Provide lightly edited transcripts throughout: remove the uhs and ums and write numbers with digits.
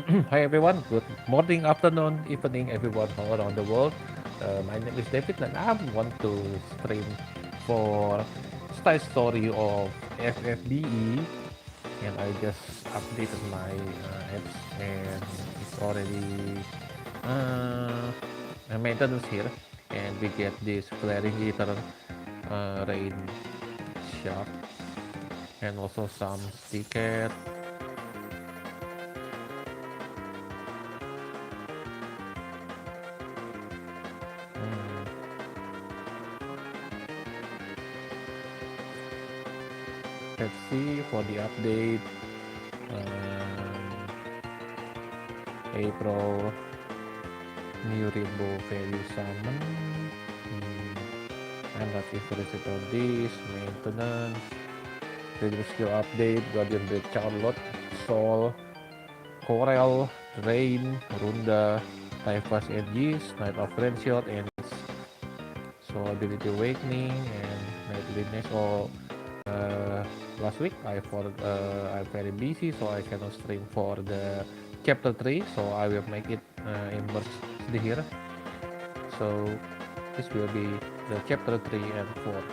Hi everyone, good morning, afternoon, evening, everyone all around the world. My name is David and I want to stream for style story of FFBE, and I just updated my apps and it's already maintenance here, and we get this flaring Aether rain shot and also some sticker. Mm, let's see for the update. April new rainbow value summon. I'm not interested on this. Maintenance, radio skill update, Guardian Break Charlotte, Sol, Corel, Rain, Runda, Typhus Edges, Night of Friendshot, and so Ability Awakening and Night Lineage. Or last week I'm very busy, so I cannot stream for the chapter 3, so I will make it immersed here. So this will be the chapter 3 and 4.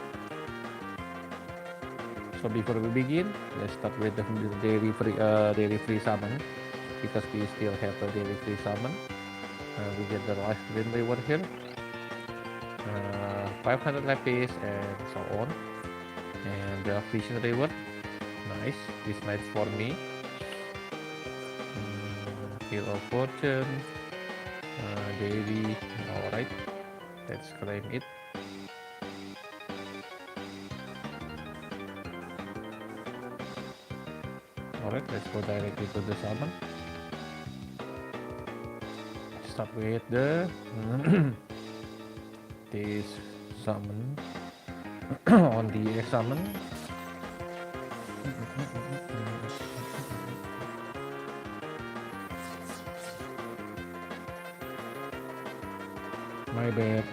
So before we begin, let's start with the daily free summon, because we still have a daily free summon. We get the live stream reward here, 500 lapis and so on, and the vision reward. Nice, it's nice for me. Heal of Fortune, daily. Alright, let's claim it. Alright, let's go directly to the summon. Start with the this summon on the summon. My bad.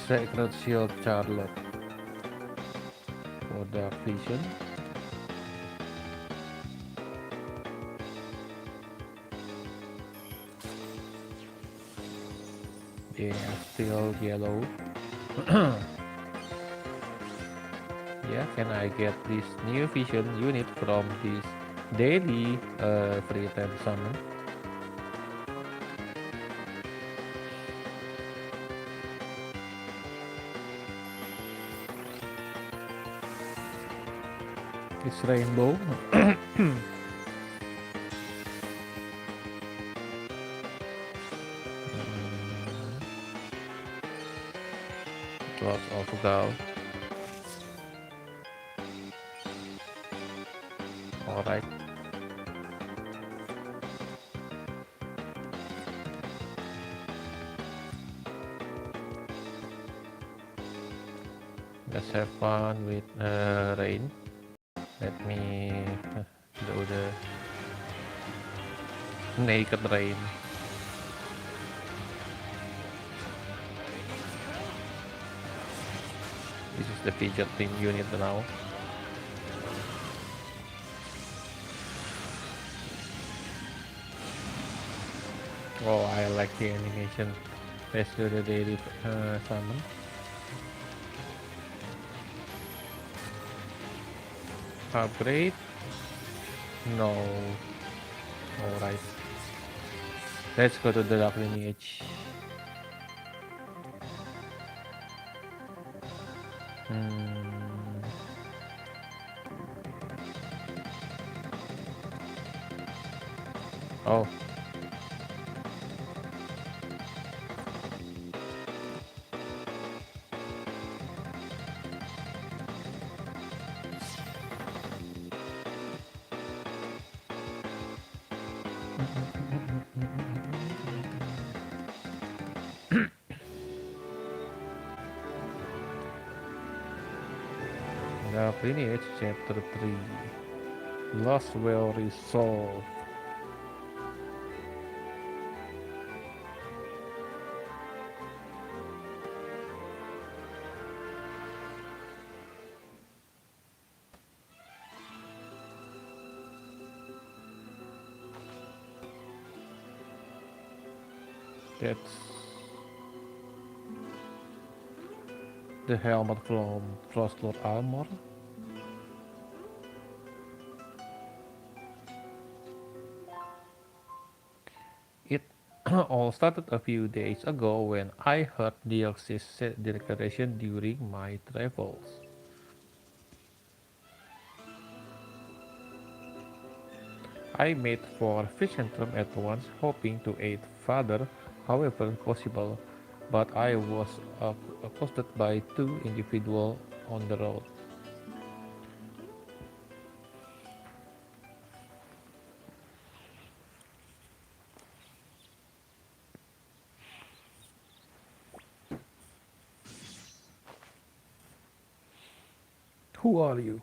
Sacred Shield Charlotte for the vision. Yeah, still yellow. Yeah, can I get this new vision unit from this daily free time summon? It's rainbow. Lots of gal. Alright. Let's have fun with rain. Let me do the naked rain. This is the featured team unit now. Oh, I like the animation. Let's do the daily summon. Upgrade? No. Alright. Let's go to the Dark Lineage. Oh. up Lineage Chapter 3. Lasswell Resolve. That's the helmet from Frostlord Armor. It all started a few days ago when I heard Dioxus declaration during my travels. I made for Fishentham at once, hoping to aid father however possible, but I was accosted by two individuals on the road. Who are you?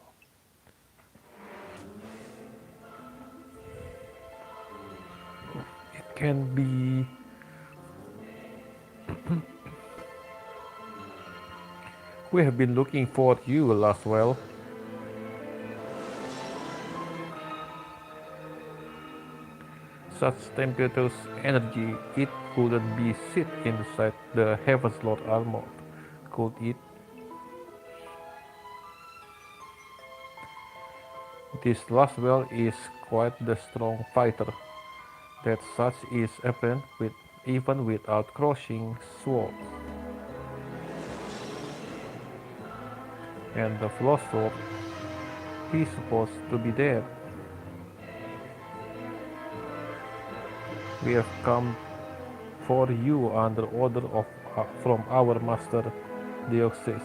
It can be. We have been looking for you, Lasswell. Such tempestuous energy, it couldn't be sit inside the Heaven's Lord armor, could it? This Lasswell is quite the strong fighter, that such is apparent with even without crossing swords. And the philosopher, he's supposed to be dead. We have come for you under order from our master Dioxus.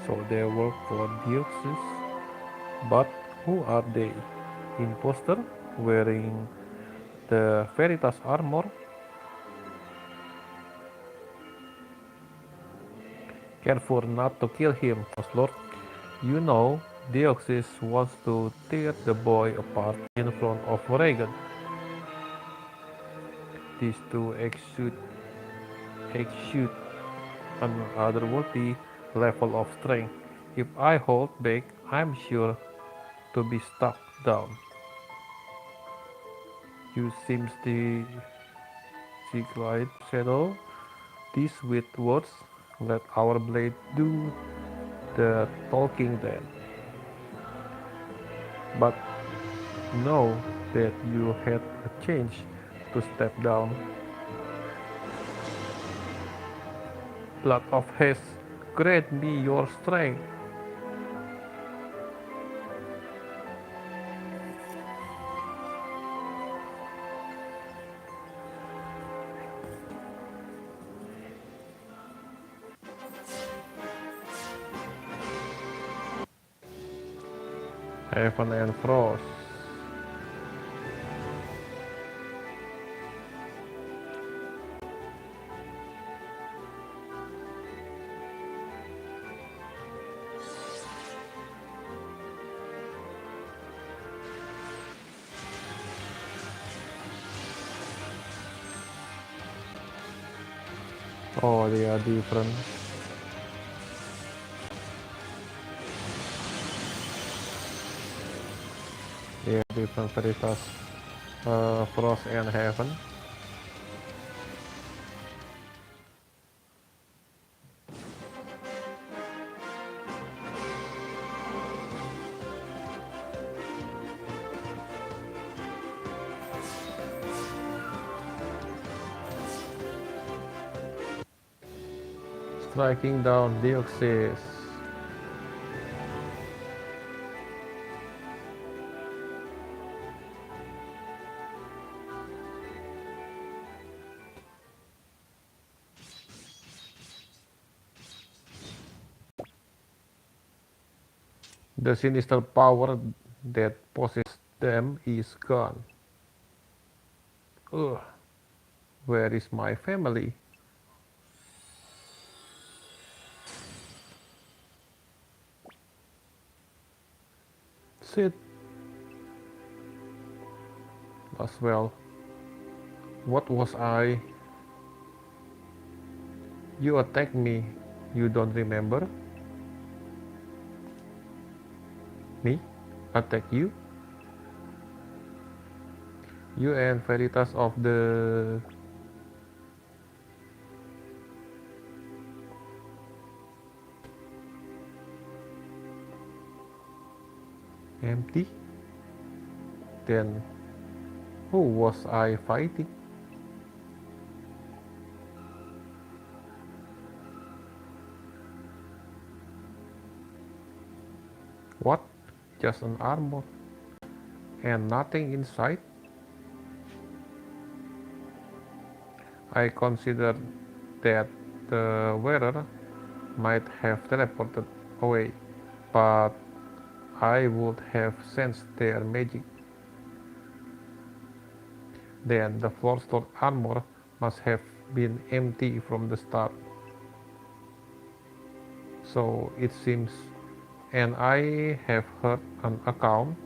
So they work for Dioxus, but who are they? Imposter wearing the Veritas armor? Careful not to kill him, Lord. You know, Dioxus wants to tear the boy apart in front of Raegen. These two exude an otherworldly level of strength. If I hold back, I'm sure to be struck down. You seems the Siglite Shadow. These with words, let our blade do the talking then. But know that you had a chance to step down. Blood of haste, grant me your strength. Heaven and Frost. Oh, they are different. They are different Veritas, Frost and Heaven. Striking down Dioxys. The sinister power that possessed them is gone. Ugh, where is my family? Shit. Lasswell. What was I? You attacked me. You don't remember? Me? Attack you? You and Veritas of the... Empty? Then who was I fighting? What? Just an armor? And nothing inside? I considered that the wearer might have teleported away, but I would have sensed their magic. Then the four-star armor must have been empty from the start. So it seems, and I have heard an account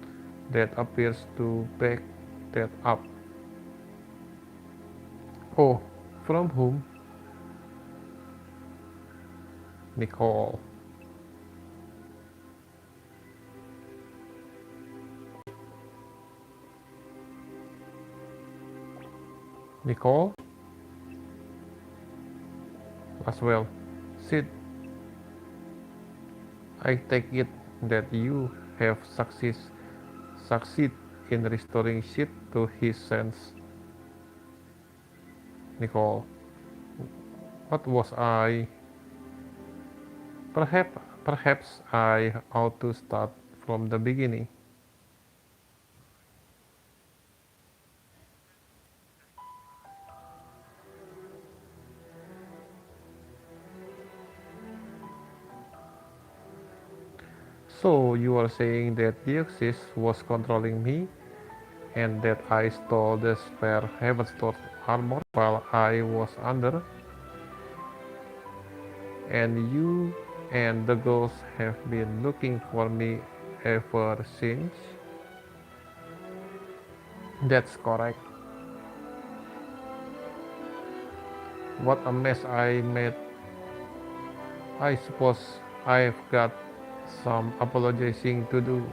that appears to back that up. Oh, from whom? Nicole. Nicole? Lasswell. Sid, I take it that you have succeed in restoring Sid to his sense. Nicole. What was I? Perhaps I ought to start from the beginning. So you are saying that Dioxus was controlling me and that I stole the spare Heaven's armor while I was under, and you and the ghosts have been looking for me ever since? That's correct. What a mess I made. I suppose I've got some apologizing to do.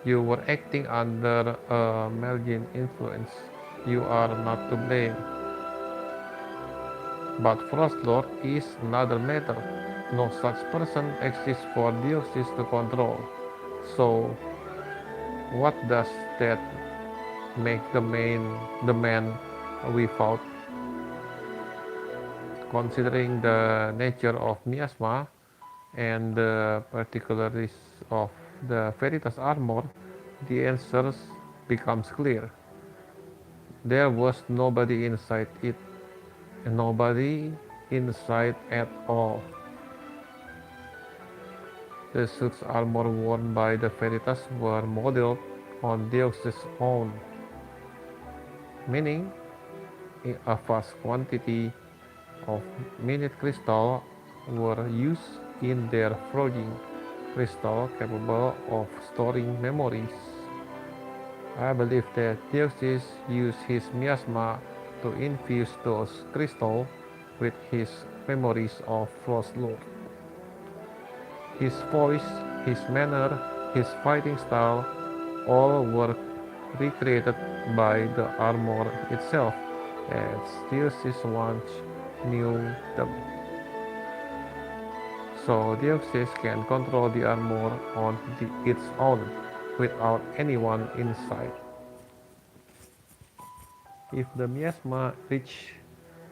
You were acting under a malign influence. You are not to blame. But Frostlord is another matter. No such person exists for Dioxys to control. So, what does that make the man we fought? Considering the nature of miasma and the particulars of the Veritas armor, the answer becomes clear. There was nobody inside it, nobody inside at all. The suits armor worn by the Veritas were modeled on Dioxys' own, meaning a vast quantity of minute crystal were used in their forging, crystal capable of storing memories. I believe that Dioxys used his miasma to infuse those crystals with his memories of Frostlord. His voice, his manner, his fighting style, all were recreated by the armor itself, as Dioxys once knew them. So Dioxys can control the armor on its own, without anyone inside. If the miasma reach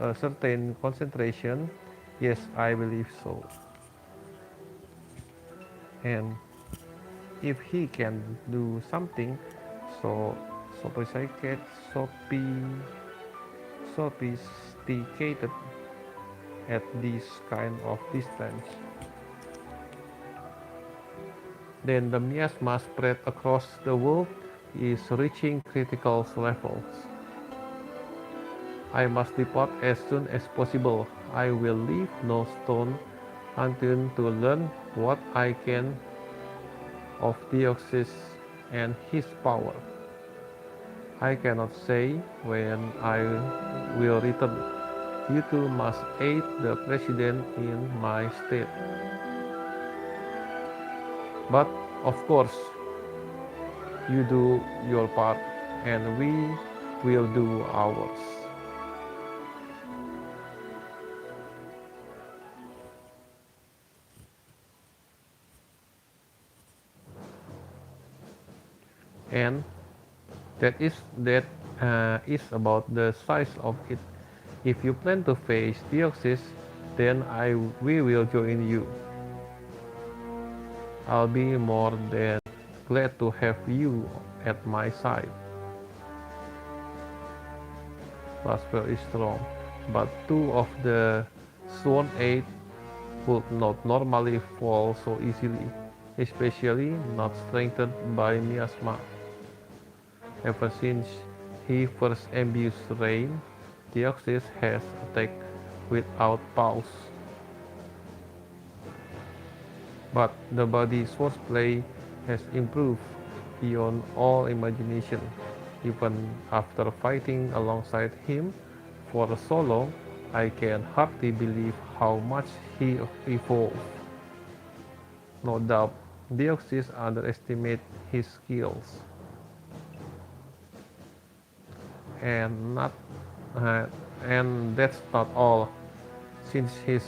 a certain concentration, yes, I believe so. And if he can do something so sophisticated at this kind of distance, then the miasma spread across the world is reaching critical levels. I must depart as soon as possible. I will leave no stone unturned to learn what I can of Dioxus and his power. I cannot say when I will return. You two must aid the president in my state. But of course, you do your part and we will do ours. And that is about the size of it. If you plan to face Dioxys, then we will join you. I'll be more than glad to have you at my side. Lasswell is strong, but two of the Sworn 8 would not normally fall so easily, especially not strengthened by miasma. Ever since he first abused Raegen, Dioxys has attacked without pause. But the body swordplay has improved beyond all imagination. Even after fighting alongside him for so long, I can hardly believe how much he evolved. No doubt, Dioxys underestimated his skills. And not and that's not all. Since his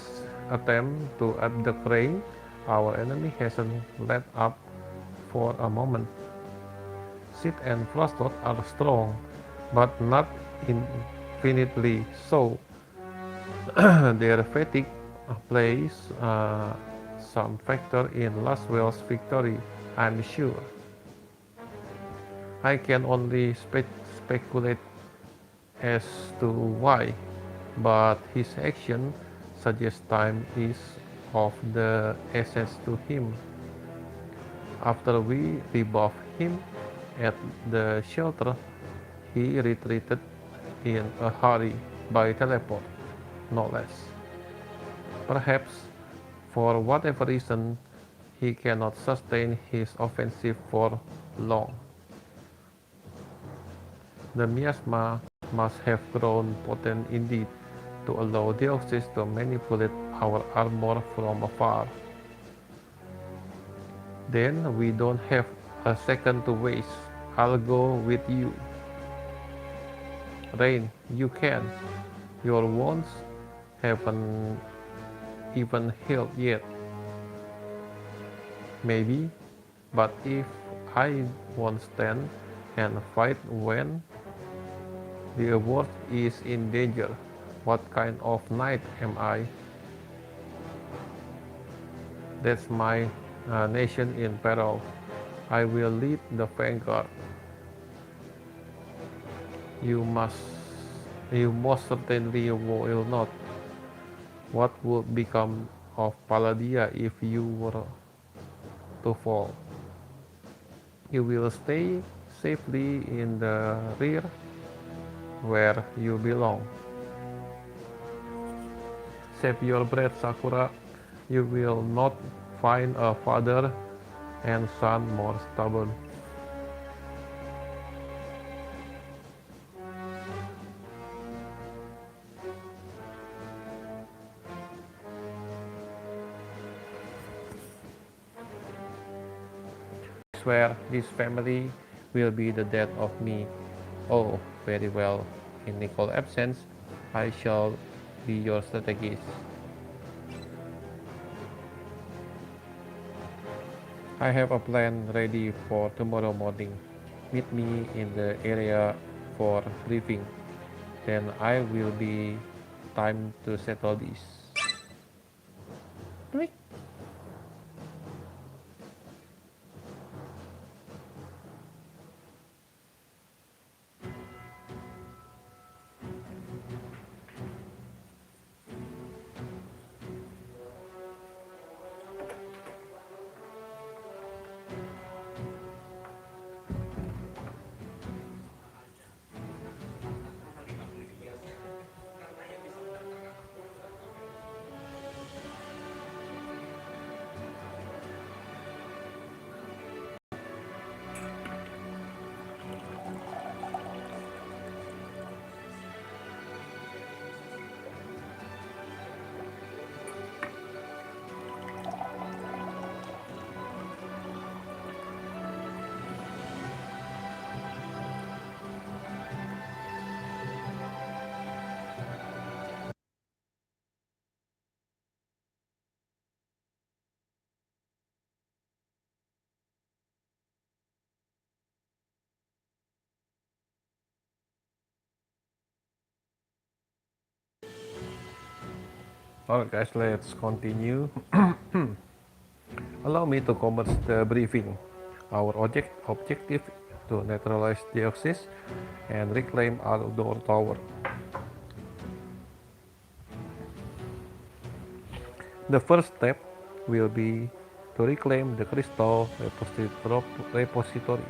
attempt to abduct Raegen, our enemy hasn't let up for a moment. Sid and Frostot are strong, but not infinitely so. Their fatigue plays some factor in Lasswell's victory, I'm sure. I can only speculate as to why, but his action suggests time is of the essence to him. After we rebuffed him at the shelter, he retreated in a hurry by teleport, no less. Perhaps, for whatever reason, he cannot sustain his offensive for long. The miasma must have grown potent indeed to allow Dioxys to manipulate our armor from afar. Then we don't have a second to waste. I'll go with you. Rain, you can. Your wounds haven't even healed yet. Maybe, but if I won't stand and fight when the world is in danger, what kind of knight am I? That's my nation in peril. I will lead the vanguard. You most certainly will not. What would become of Palladia if you were to fall? You will stay safely in the rear where you belong. Save your breath, Sakura. You will not find a father and son more stubborn. I swear this family will be the death of me. Oh, very well. In Nicole's absence, I shall be your strategist. I have a plan ready for tomorrow morning. Meet me in the area for briefing. Then I will be time to settle this. Alright guys, let's continue. Allow me to commence the briefing. Our objective to neutralize Dioxus and reclaim Aldor Tower. The first step will be to reclaim the crystal repository.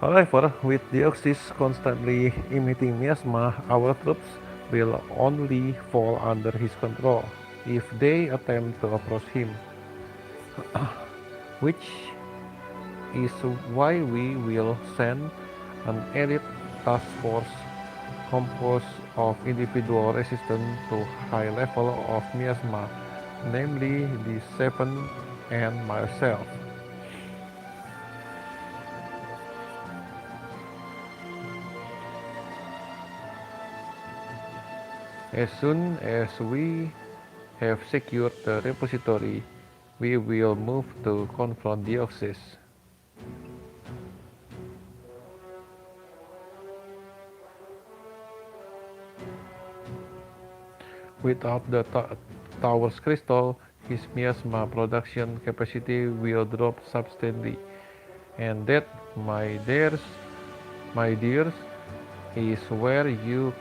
However, with Dioxus constantly emitting miasma, our troops will only fall under his control if they attempt to approach him, which is why we will send an elite task force composed of individual resistant to high level of miasma, namely the Seven and myself. As soon as we have secured the repository, we will move to confront Dioxys. Without the tower's crystal, his miasma production capacity will drop substantially, and that, my dears, is where you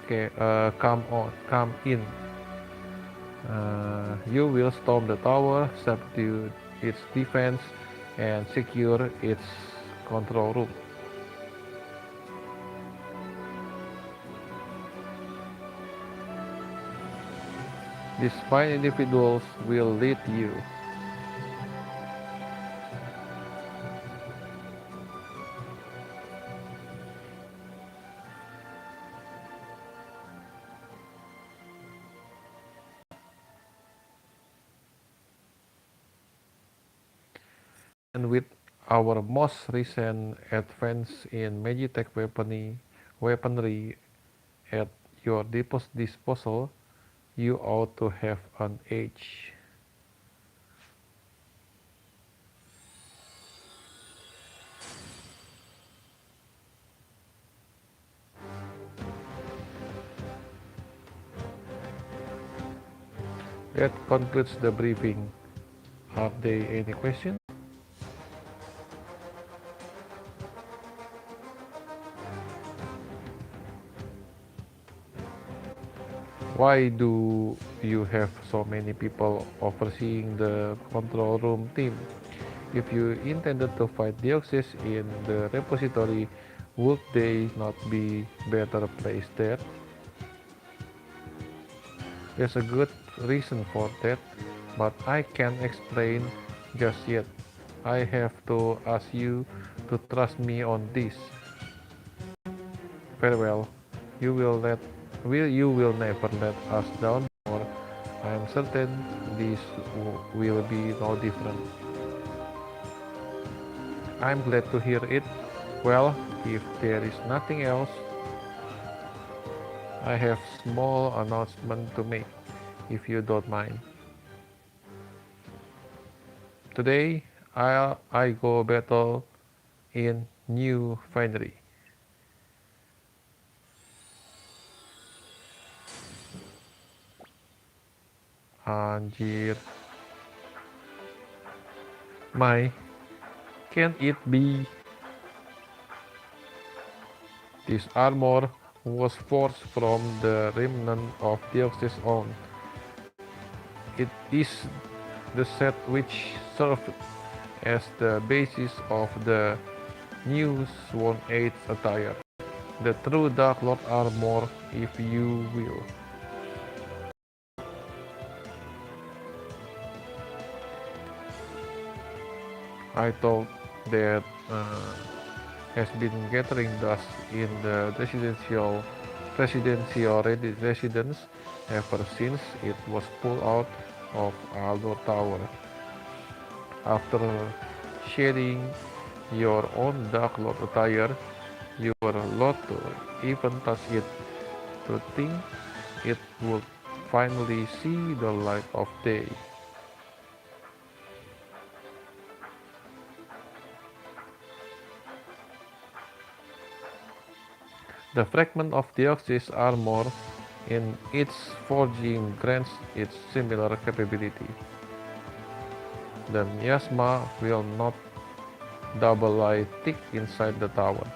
come in. You will storm the tower, subdue its defense, and secure its control room. These fine individuals will lead you. And with our most recent advance in Magitech weaponry at your disposal, you ought to have an edge. That concludes the briefing. Are there any questions? Why do you have so many people overseeing the control room team? If you intended to fight Dioxys in the repository, would they not be better placed there? There's a good reason for that, but I can't explain just yet. I have to ask you to trust me on this. Very well. You will never let us down before. I am certain this will be no different. I'm glad to hear it. Well, if there is nothing else, I have small announcement to make, if you don't mind. Today, I go battle in New Finery. Anjir. My, can it be? This armor was forged from the remnant of Dioxys' own. It is the set which served as the basis of the new Sworn Age attire. The true Dark Lord armor, if you will. I thought that has been gathering dust in the presidential residence ever since it was pulled out of Aldor Tower. After shedding your own Dark Lord attire, you were allowed to even touch it, to think it would finally see the light of day. The fragment of Dioxys' armor in its forging grants it similar capability. The miasma will not double lie thick inside the tower,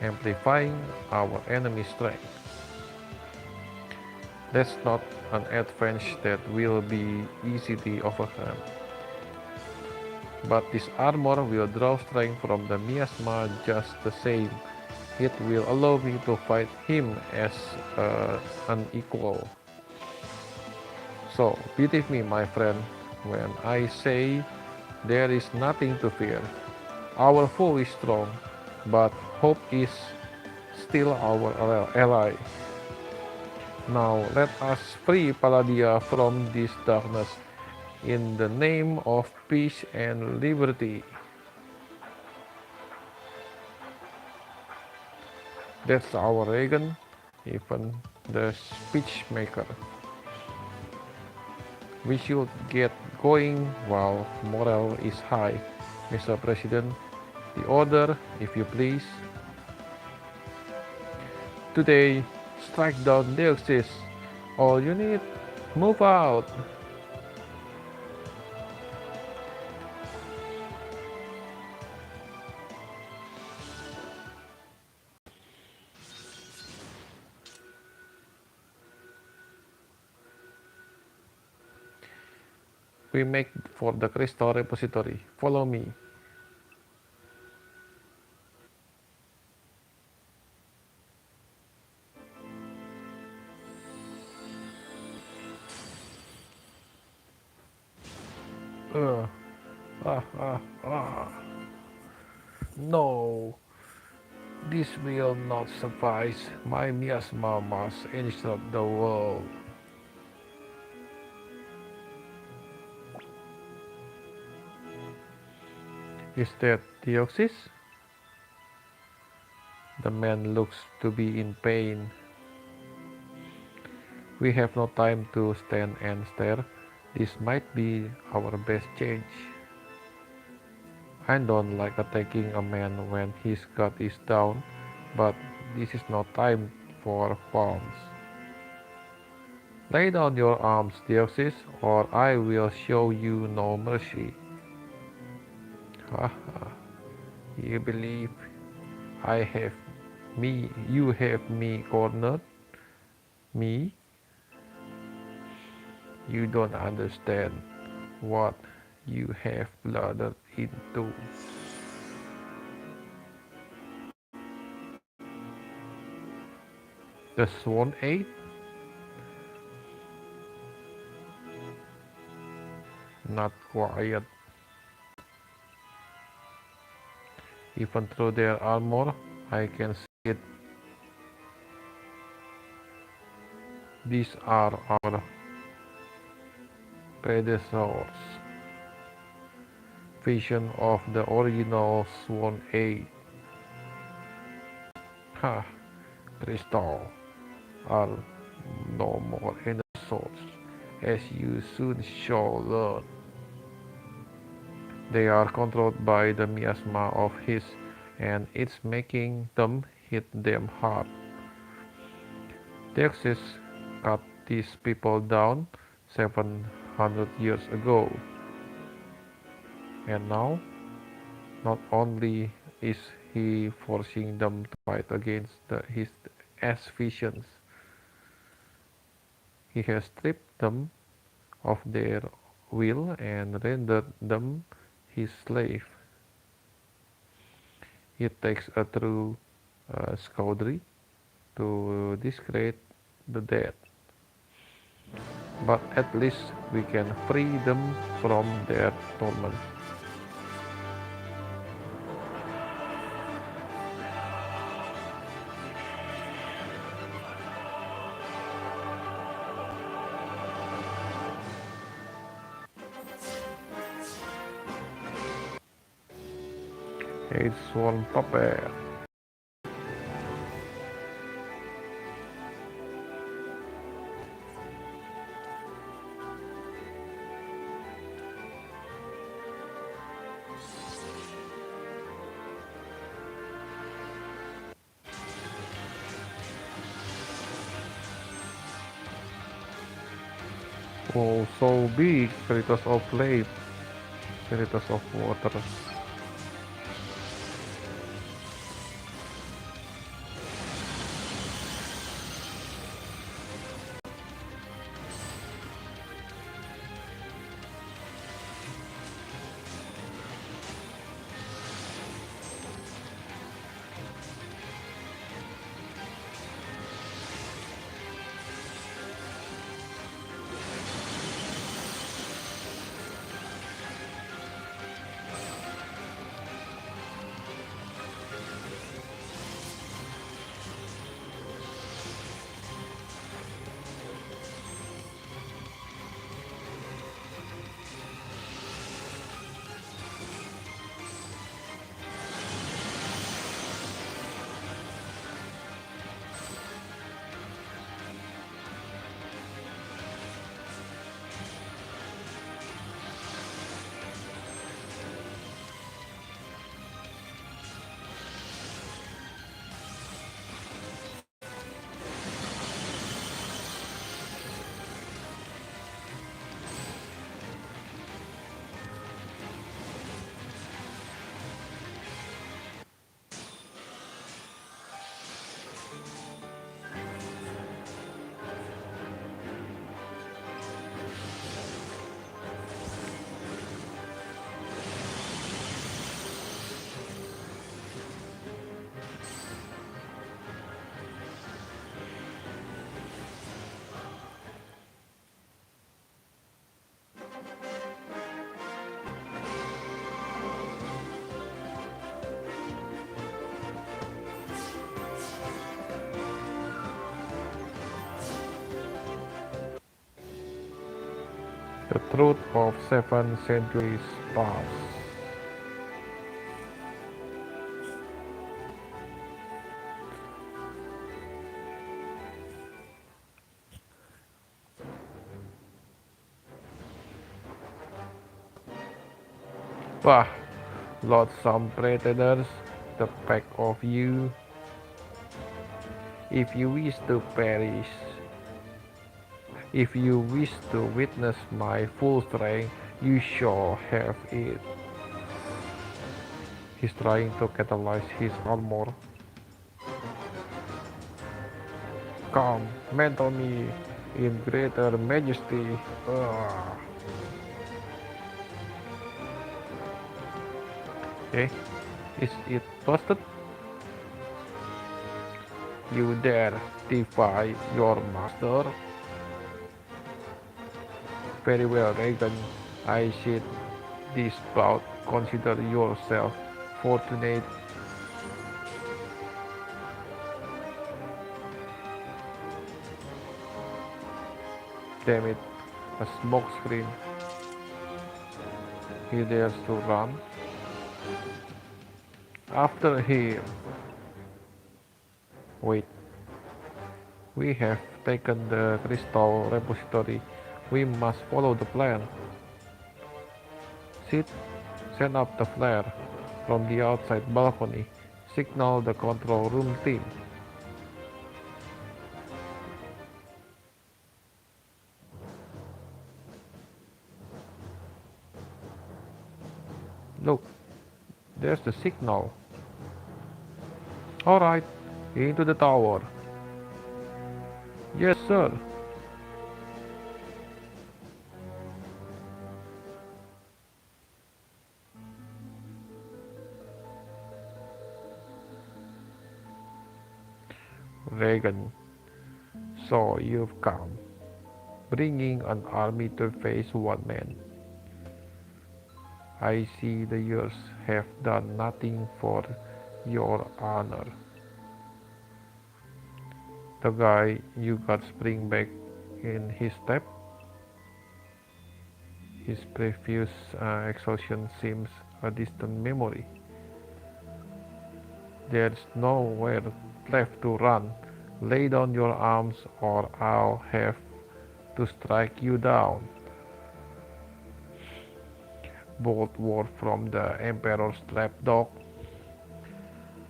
amplifying our enemy strength. That's not an advantage that will be easy to overcome. But this armor will draw strength from the miasma just the same. It will allow me to fight him as an equal. So, believe me, my friend, when I say there is nothing to fear. Our foe is strong, but hope is still our ally. Now let us free Palladia from this darkness in the name of peace and liberty. That's our Raegen, even the speechmaker. We should get going while morale is high. Mr. President, the order, if you please. Today, strike down Dioxus. All unit, move out. We make for the crystal repository. Follow me. Uh, ah, ah, ah. No, this will not suffice. My miasma must instruct the world. Is that Dioxus? The man looks to be in pain. We have no time to stand and stare. This might be our best change. I don't like attacking a man when his guard is down, but this is no time for forms. Lay down your arms, Dioxys, or I will show you no mercy. Haha, you believe you have me cornered? Me? You don't understand what you have blundered into. The Swan 8? Not quiet. Even through their armor, I can see it. These are our predecessors. Vision of the original Swan 8. Ha! Crystal are no more dinosaurs, as you soon shall learn. They are controlled by the miasma of his, and it's making them hit them hard. Dioxys cut these people down 700 years ago. And now, not only is he forcing them to fight against his visions, he has stripped them of their will and rendered them his slave. It takes a true scoundrel to discredit the dead, but at least we can free them from their torment. It's one puppet. Oh, so big. Spiritus of Lake. Spiritus of Water. The truth of 7 centuries past. Bah, loathsome predators, the pack of you. If you wish to perish, if you wish to witness my full strength, you shall have it. He's trying to catalyze his armor. Come, mantle me in greater majesty. Ugh. Okay, is it busted? You dare defy your master? Very well, Raegen. I said this bout. Consider yourself fortunate. Damn it, a smoke screen. He dares to run. After him. Wait. We have taken the crystal repository. We must follow the plan. Sid, send up the flare from the outside balcony. Signal the control room team. Look, there's the signal. Alright, into the tower. Yes, sir. Raegen, so you've come, bringing an army to face one man. I see the years have done nothing for your honor. The guy you got spring back in his step? His previous exhaustion seems a distant memory. There's nowhere left to run. Lay down your arms or I'll have to strike you down. Both were from the Emperor's lapdog.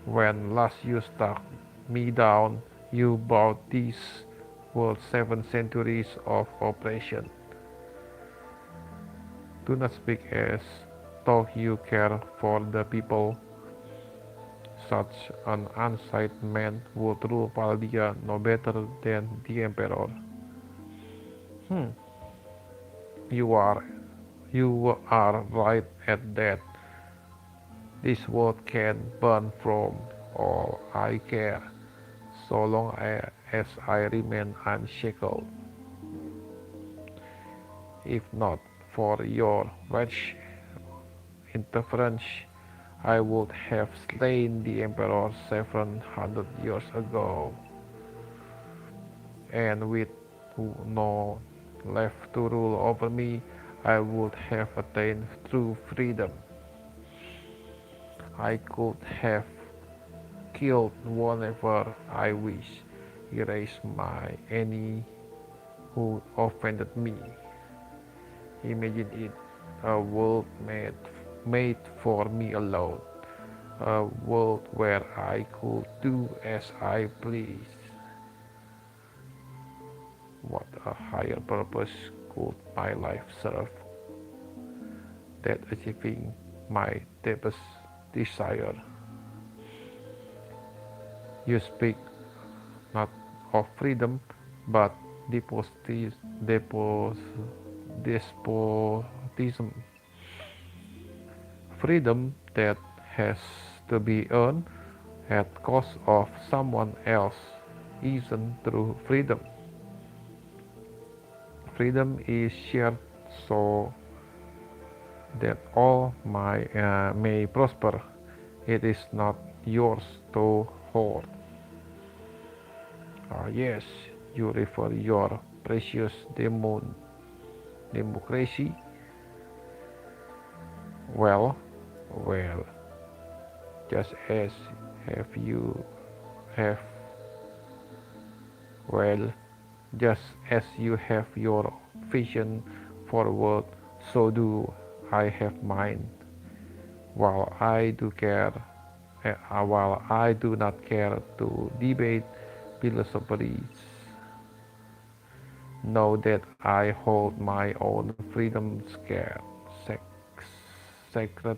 When last you struck me down, you bought these were 7 centuries of operation. Do not speak as though you care for the people. Such an unsighted man would rule Paldea no better than the Emperor. Hmm, you are, you are right at that. This world can burn from all I care, so long as I remain unshackled. If not for your rash interference, I would have slain the Emperor 700 years ago, and with no left to rule over me, I would have attained true freedom. I could have killed whenever I wish, erase my any who offended me. Imagine it, a world made for me alone, a world where I could do as I please. What a higher purpose could my life serve than achieving my deepest desire? You speak not of freedom, but despotism. Freedom that has to be earned at cost of someone else isn't true freedom. Freedom is shared so that all may prosper. It is not yours to hoard. Yes, you refer your precious democracy. Well, well, just as have you have well, just as you have your vision forward, so do I have mine. While I do care, while I do not care to debate philosophies, know that I hold my own freedom sacred.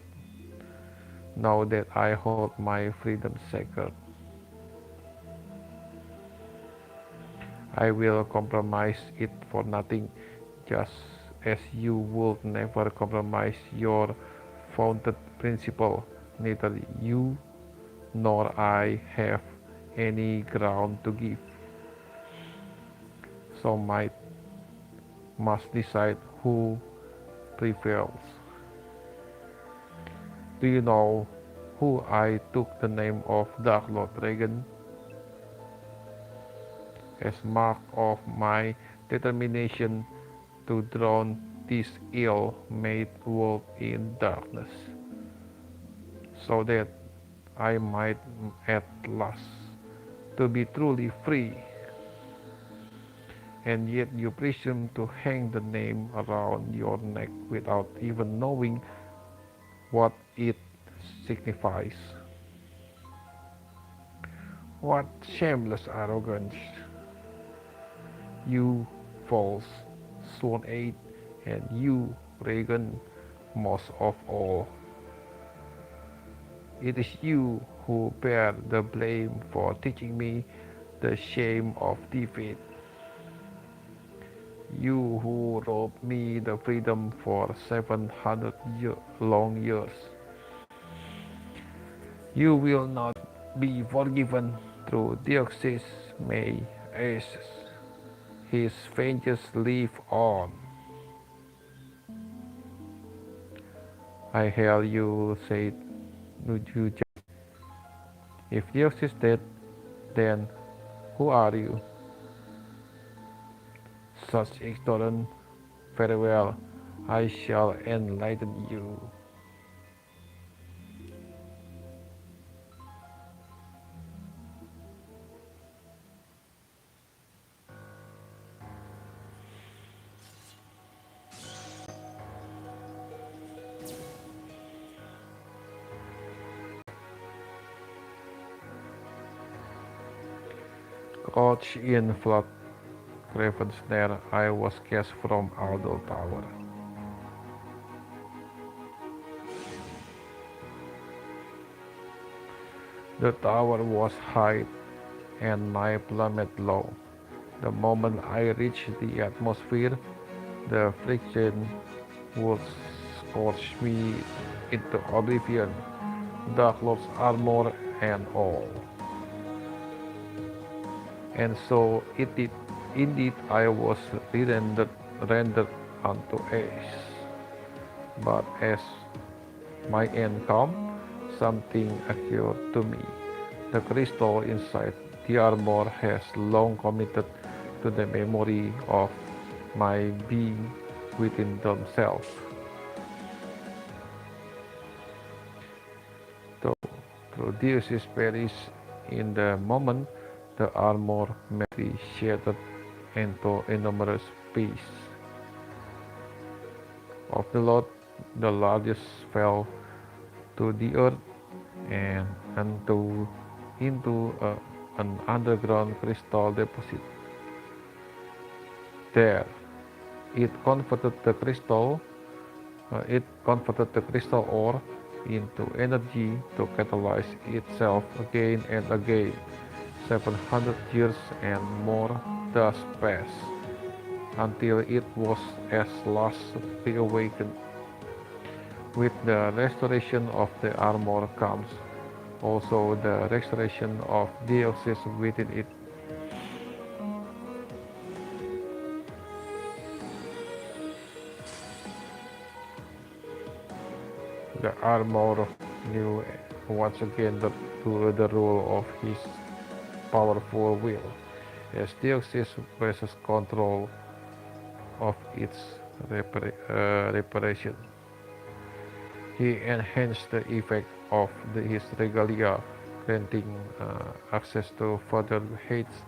Know that I hold my freedom sacred. I will compromise it for nothing, just as you would never compromise your founded principle. Neither you nor I have any ground to give. So might must decide who prevails. Do you know who I took the name of Dark Lord Raegen as mark of my determination to drown this ill-made world in darkness, so that I might at last to be truly free? And yet you presume to hang the name around your neck without even knowing what it signifies. What shameless arrogance! You false sworn aid, and you, Raegen, most of all. It is you who bear the blame for teaching me the shame of defeat. You who robbed me the freedom for 700 long years. You will not be forgiven through Dioxus may Aether. His vengeance live on. I hail you, said Nuju. If Dioxus is dead, then who are you? Such ignorance. Very well, I shall enlighten you. Crouched in flood craven snare, I was cast from Aldo Tower. The tower was high and my plummet low. The moment I reached the atmosphere, the friction would scorch me into oblivion, Dark Lord's armor and all. And so it did. Indeed, I was rendered unto ash. But as my end come, something occurred to me. The crystal inside the armor has long committed to the memory of my being within themselves. Though Dioxus perished in the moment, the armor may be shattered into innumerable pieces. Of the lot, the largest fell to the earth and into an underground crystal deposit. There, it converted the crystal ore into energy to catalyze itself again and again. 700 years and more thus passed until it was at last reawakened. With the restoration of the armor comes also the restoration of Dioxus within it. The armor knew once again the role of his powerful will, as Dioxus possessed control of its reparation. He enhanced the effect of his regalia, granting access to further heights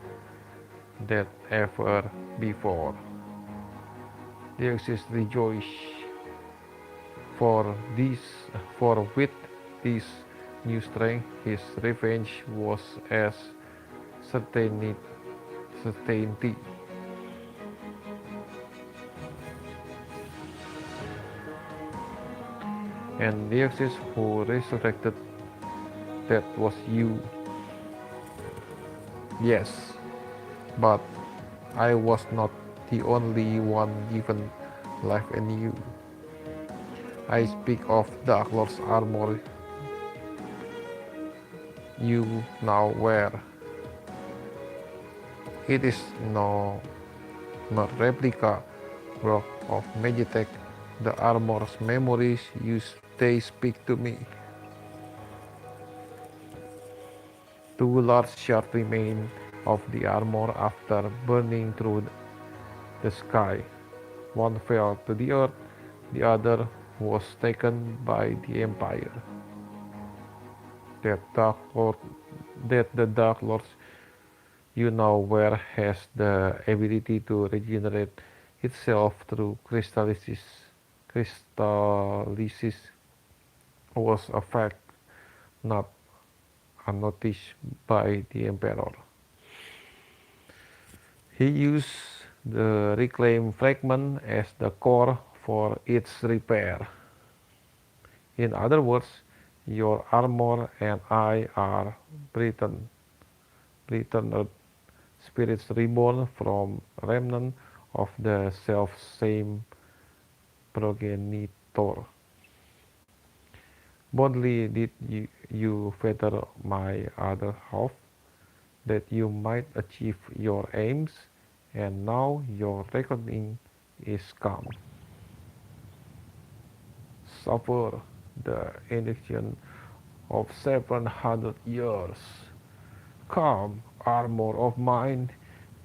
than ever before. Dioxus rejoiced, for with this new strength his revenge was as certainty. And Dioxus who resurrected, that was you. Yes, but I was not the only one given life in you. I speak of Dark Lord's armor you now wear. It is no replica work of Magitech. The armor's memories they speak to me. Two large shards remain of the armor after burning through the sky. One fell to the earth, the other was taken by the Empire. That the Dark Lords you now wear has the ability to regenerate itself through crystallisis. Crystallisis was a fact not unnoticed by the Emperor. He used the reclaimed fragment as the core for its repair. In other words, your armor and I are returned spirits reborn from remnant of the self-same progenitor. Boldly did you fetter my other half, that you might achieve your aims, and now your reckoning is come. Suffer the indiction of 700 years. Come, armor of mine,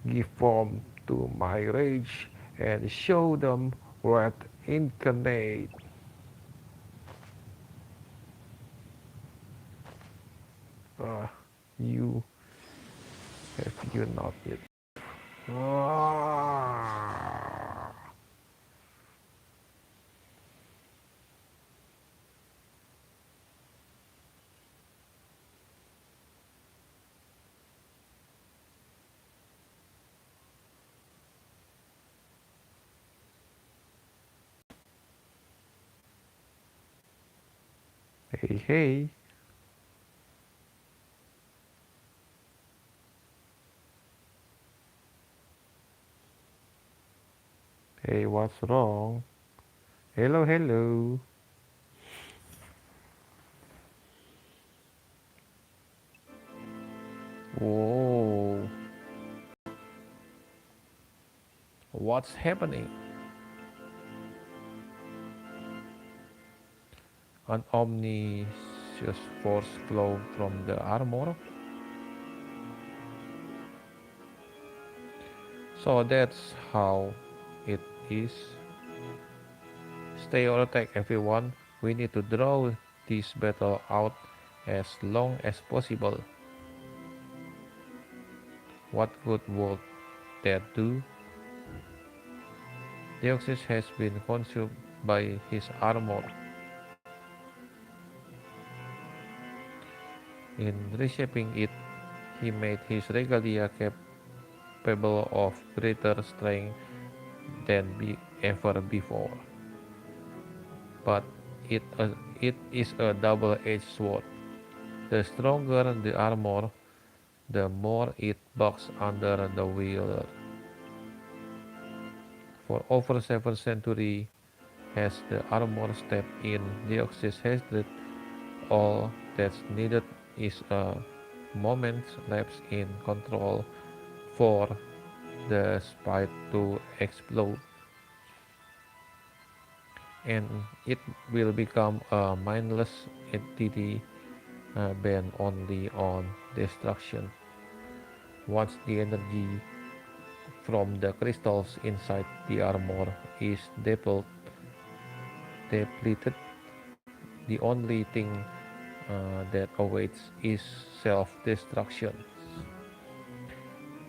give form to my rage, and show them wrath incarnate. You have you not yet. Hey, hey. What's wrong? Hello, hello. Whoa. What's happening? An omniscious force flow from the armor. So that's how it is. Stay or attack everyone. We need to draw this battle out as long as possible. What good would that do? Dioxus has been consumed by his armor. In reshaping it, he made his regalia capable of greater strength than ever before. But it is a double-edged sword. The stronger the armor, the more it bucks under the wielder. For over 7 centuries has the armor stepped in Dioxys hatred, all that's needed is a moment's lapse in control for the spite to explode, and it will become a mindless entity bent only on destruction. Once the energy from the crystals inside the armor is depleted, the only thing that awaits is self-destruction.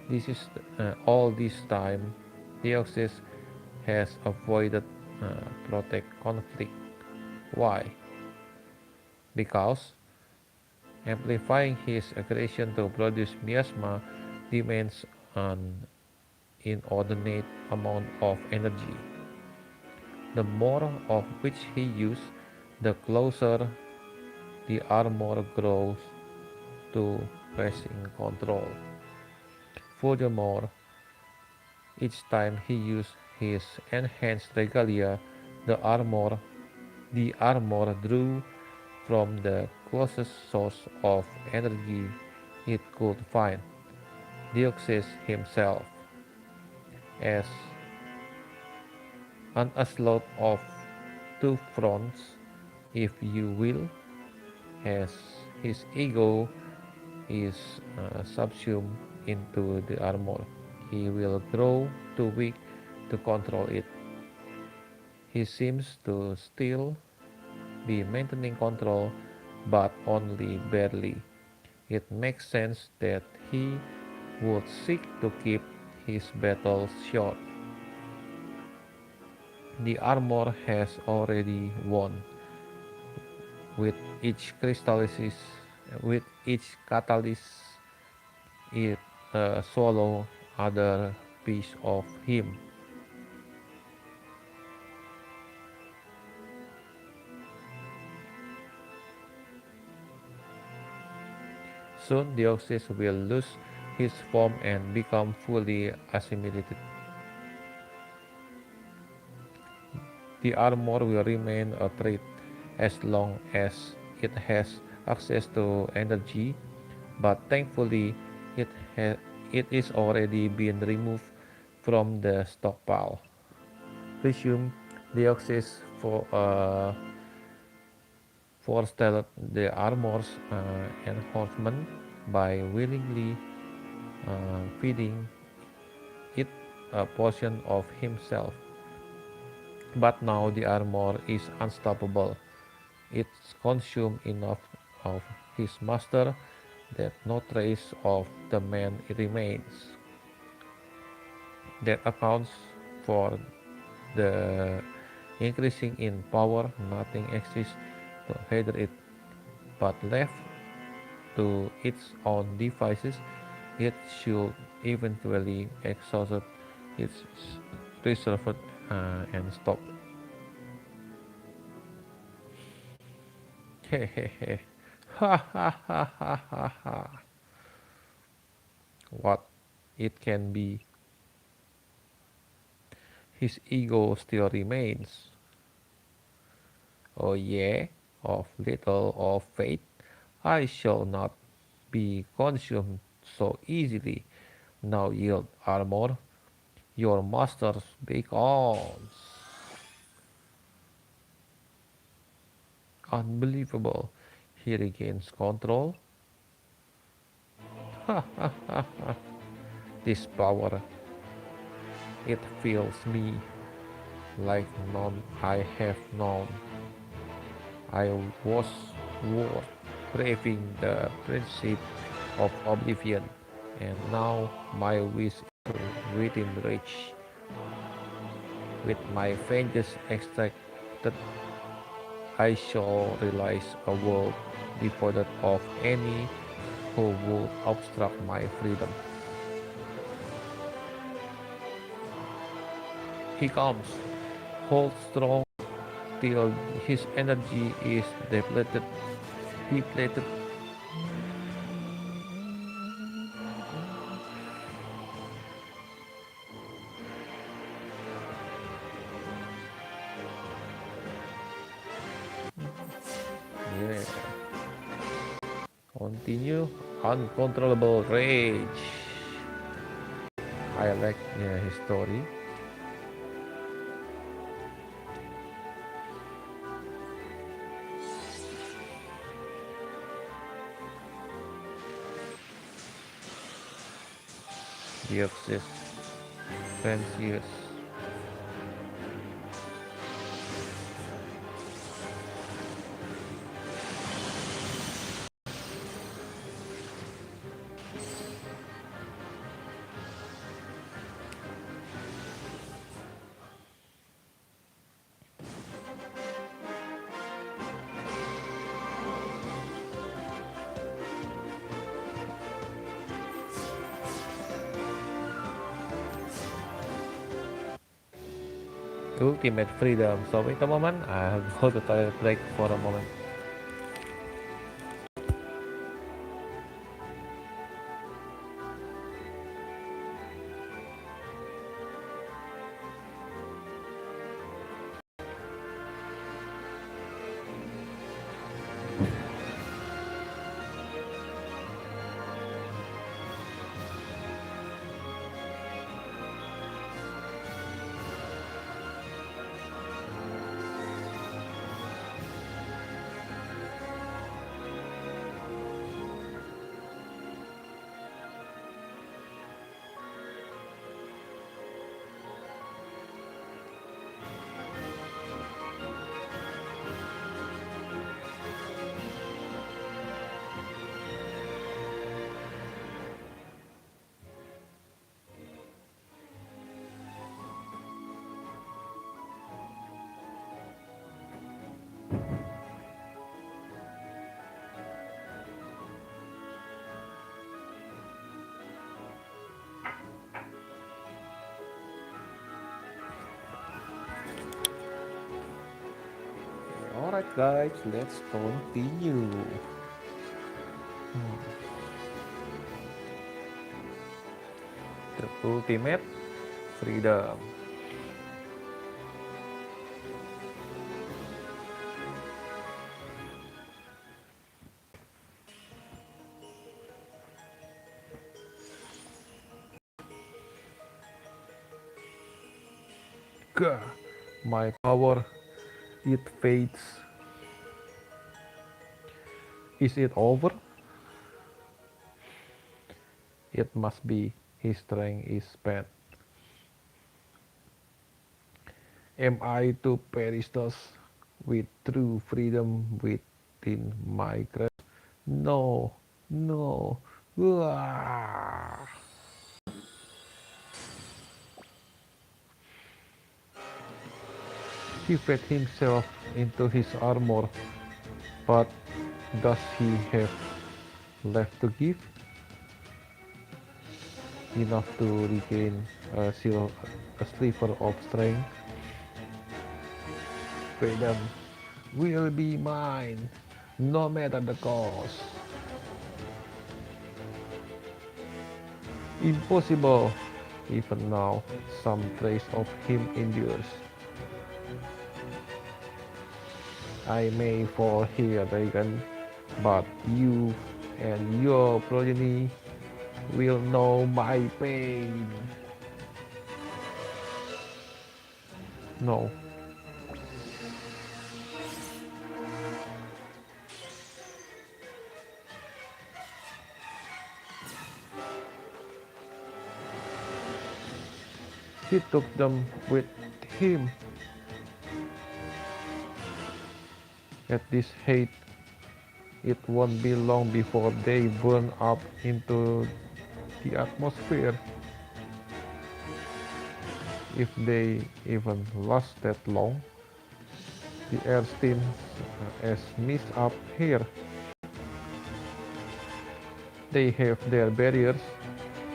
This is all this time, Dioxys has avoided protect conflict. Why? Because amplifying his aggression to produce miasma demands an inordinate amount of energy. The more of which he uses, the closer the armor grows to pressing control. Furthermore, each time he used his enhanced regalia, the armor drew from the closest source of energy it could find, Dioxys himself, as an onslaught of two fronts, if you will, as his ego is subsumed into the armor. He will grow too weak to control it. He seems to still be maintaining control, but only barely. It makes sense that he would seek to keep his battles short. The armor has already won. With each crystallisis, with each catalyst, it swallow other piece of him. Soon Dioxys will lose his form and become fully assimilated. The armor will remain a threat as long as it has access to energy, but thankfully it it is already been removed from the stockpile. Resume Dioxys forestaled the armor's enhancement by willingly feeding it a portion of himself. But now the armor is unstoppable. It's consumed enough of his master that no trace of the man remains. That accounts for the increasing in power. Nothing exists to hinder it, but left to its own devices, it should eventually exhaust its reserve and stop. Hehehe. Ha ha ha ha ha ha. What it can be. his ego still remains. Oh yeah, of little of faith, I shall not be consumed so easily. Now yield armor, your master's beacons. Unbelievable. He regains control. This power, it fills me like none I have known. I was worth craving the principle of oblivion, and now my wish is within reach. With my vengeance extracted, I shall realize a world devoid of any who would obstruct my freedom. He comes, hold strong till his energy is depleted. Yeah. Continue. Uncontrollable rage. I like his story. Dioxus. Exvius. Ultimate freedom. So wait a moment. I'll go to toilet break for a moment. Alright guys, let's continue. The ultimate freedom. Gah, my power, it fades. Is it over? It must be. His strength is spent. Am I to perish thus with true freedom within my grasp? No, no. Uah. He fed himself into his armor, but does he have left to give? Enough to regain a sliver of strength? Freedom will be mine, no matter the cost. Impossible. Even now, some trace of him endures. I may fall here, Raegen, but you and your progeny will know my pain. No. He took them with him. At this height, it won't be long before they burn up into the atmosphere. If they even last that long, the air stinks as mist up here. They have their barriers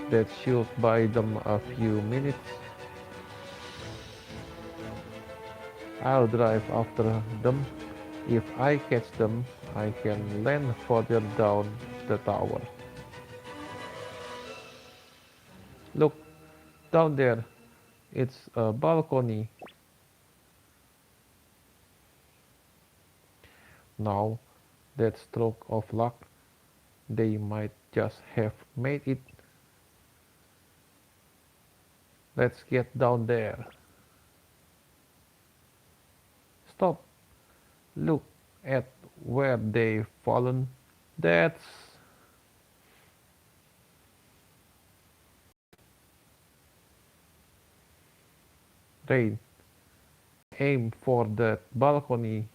that should buy them a few minutes. I'll drive after them. If I catch them, I can land further down the tower. Look, down there. It's a balcony. Now, that stroke of luck, they might just have made it. Let's get down there. Stop. Look at where they've fallen. That's... Rain. Aim for that balcony.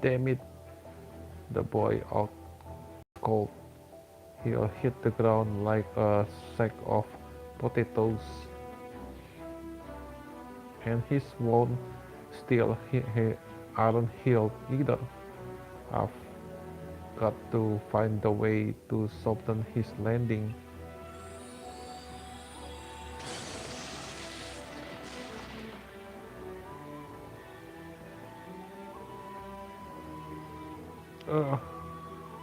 Damn it. The boy out cold. He'll hit the ground like a sack of potatoes. And his wounds still aren't healed either. I've got to find a way to soften his landing.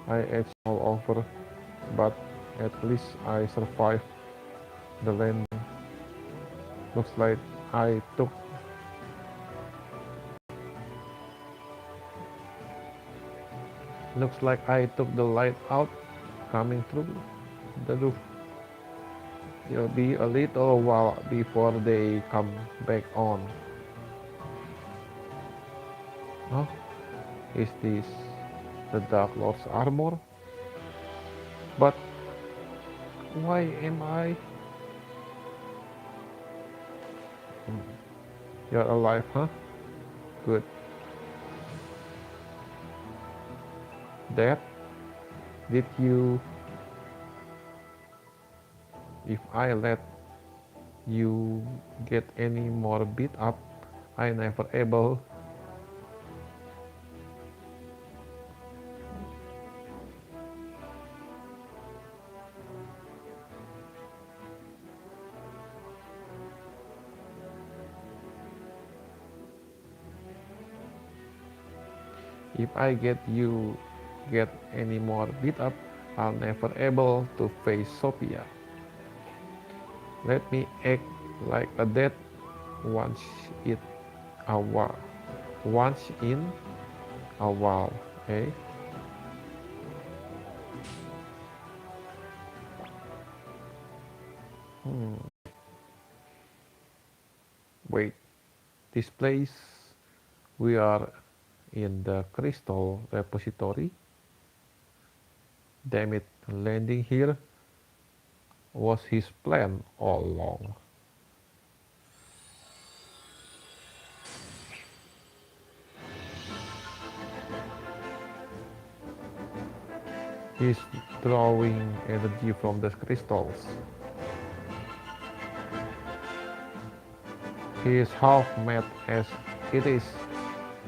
I edged all over, but at least I survived the landing. Looks like I took the light out coming through the roof. It'll be a little while before they come back on. Oh, is this the Dark Lord's armor? But why am I? You're alive, huh? Good. Dad, did you... If I let you get any more beat up, I never able... If I get any more beat up, I'll never able to face Sophia. Let me act like a dead once in a while, eh? Wait, this place, we are in the crystal repository. Damn it, landing here was his plan all along. He's drawing energy from the crystals. He is half mad as it is.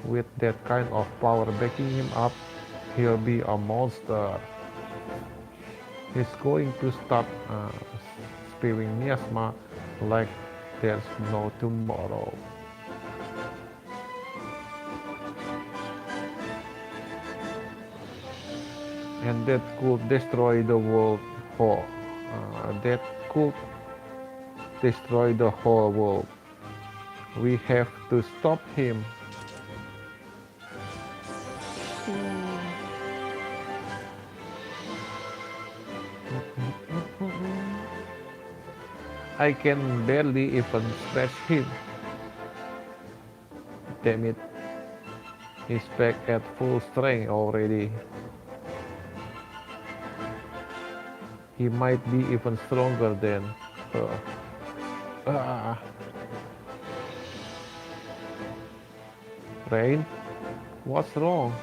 With that kind of power backing him up, he'll be a monster. He's going to start spewing miasma like there's no tomorrow. and that could destroy the world whole. That could destroy the whole world. We have to stop him. I can barely even scratch him. Damn it, he's back at full strength already. He might be even stronger than her. Ah. Rain, what's wrong?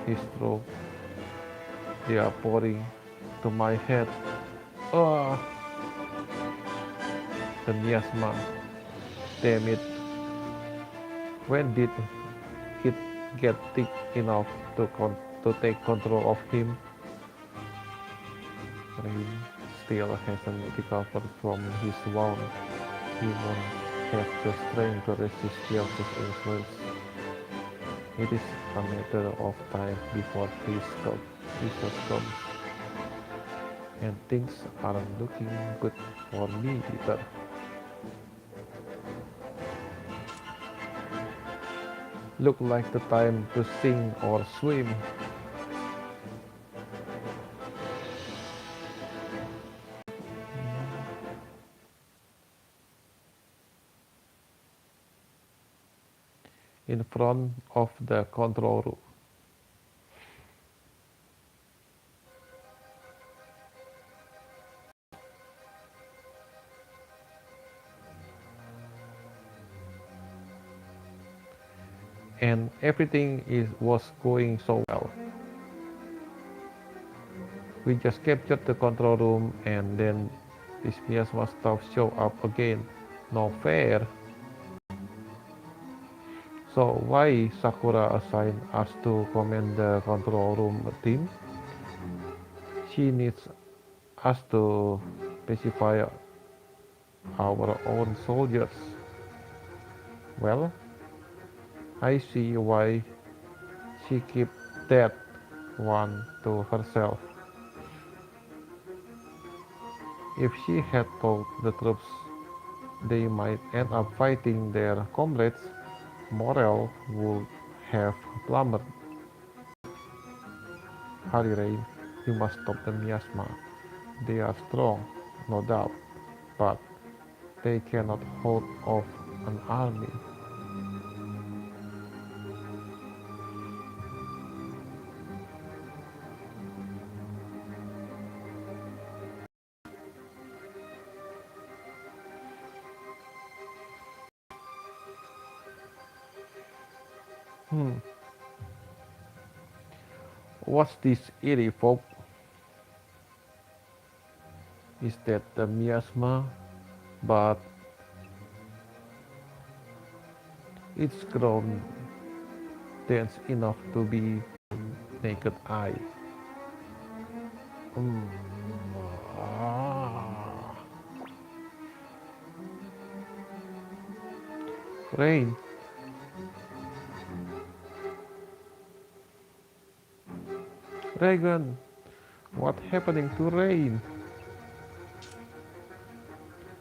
His throat. They are pouring to my head. Ah, the miasma. Damn it. When did it get thick enough to take control of him? Rain still hasn't recovered from his wound. He won't have the strength to resist Dioxus' influence. It is a matter of time before Jesus comes. And things aren't looking good for me either. Look like the time to sink or swim. In front of the control room. And everything was going so well. We just captured the control room and then this miasma stuff show up again. No fair. So why Sakura assigned us to command the control room team? She needs us to pacify our own soldiers. Well, I see why she kept that one to herself. If she had told the troops they might end up fighting their comrades, morale would have plummeted. Hurry, Rain, you must stop the miasma. They are strong, no doubt, but they cannot hold off an army. What's this eerie fog? Is that the miasma? But it's grown dense enough to be naked eye. Ah. Rain. Raegen, what happening to Rain?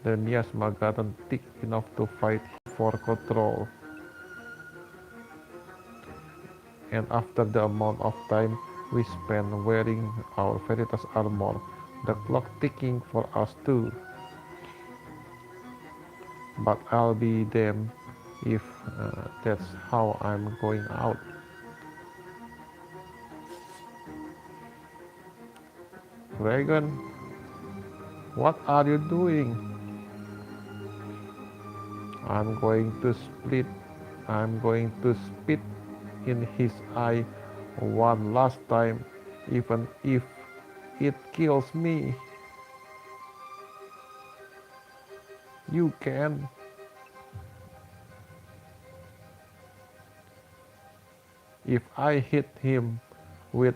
The miasma gotten thick enough to fight for control. And after the amount of time we spent wearing our Veritas armor, the clock ticking for us too. But I'll be damned if that's how I'm going out. Raegen, what are you doing? I'm going to spit in his eye one last time, even if it kills me. You can. If I hit him with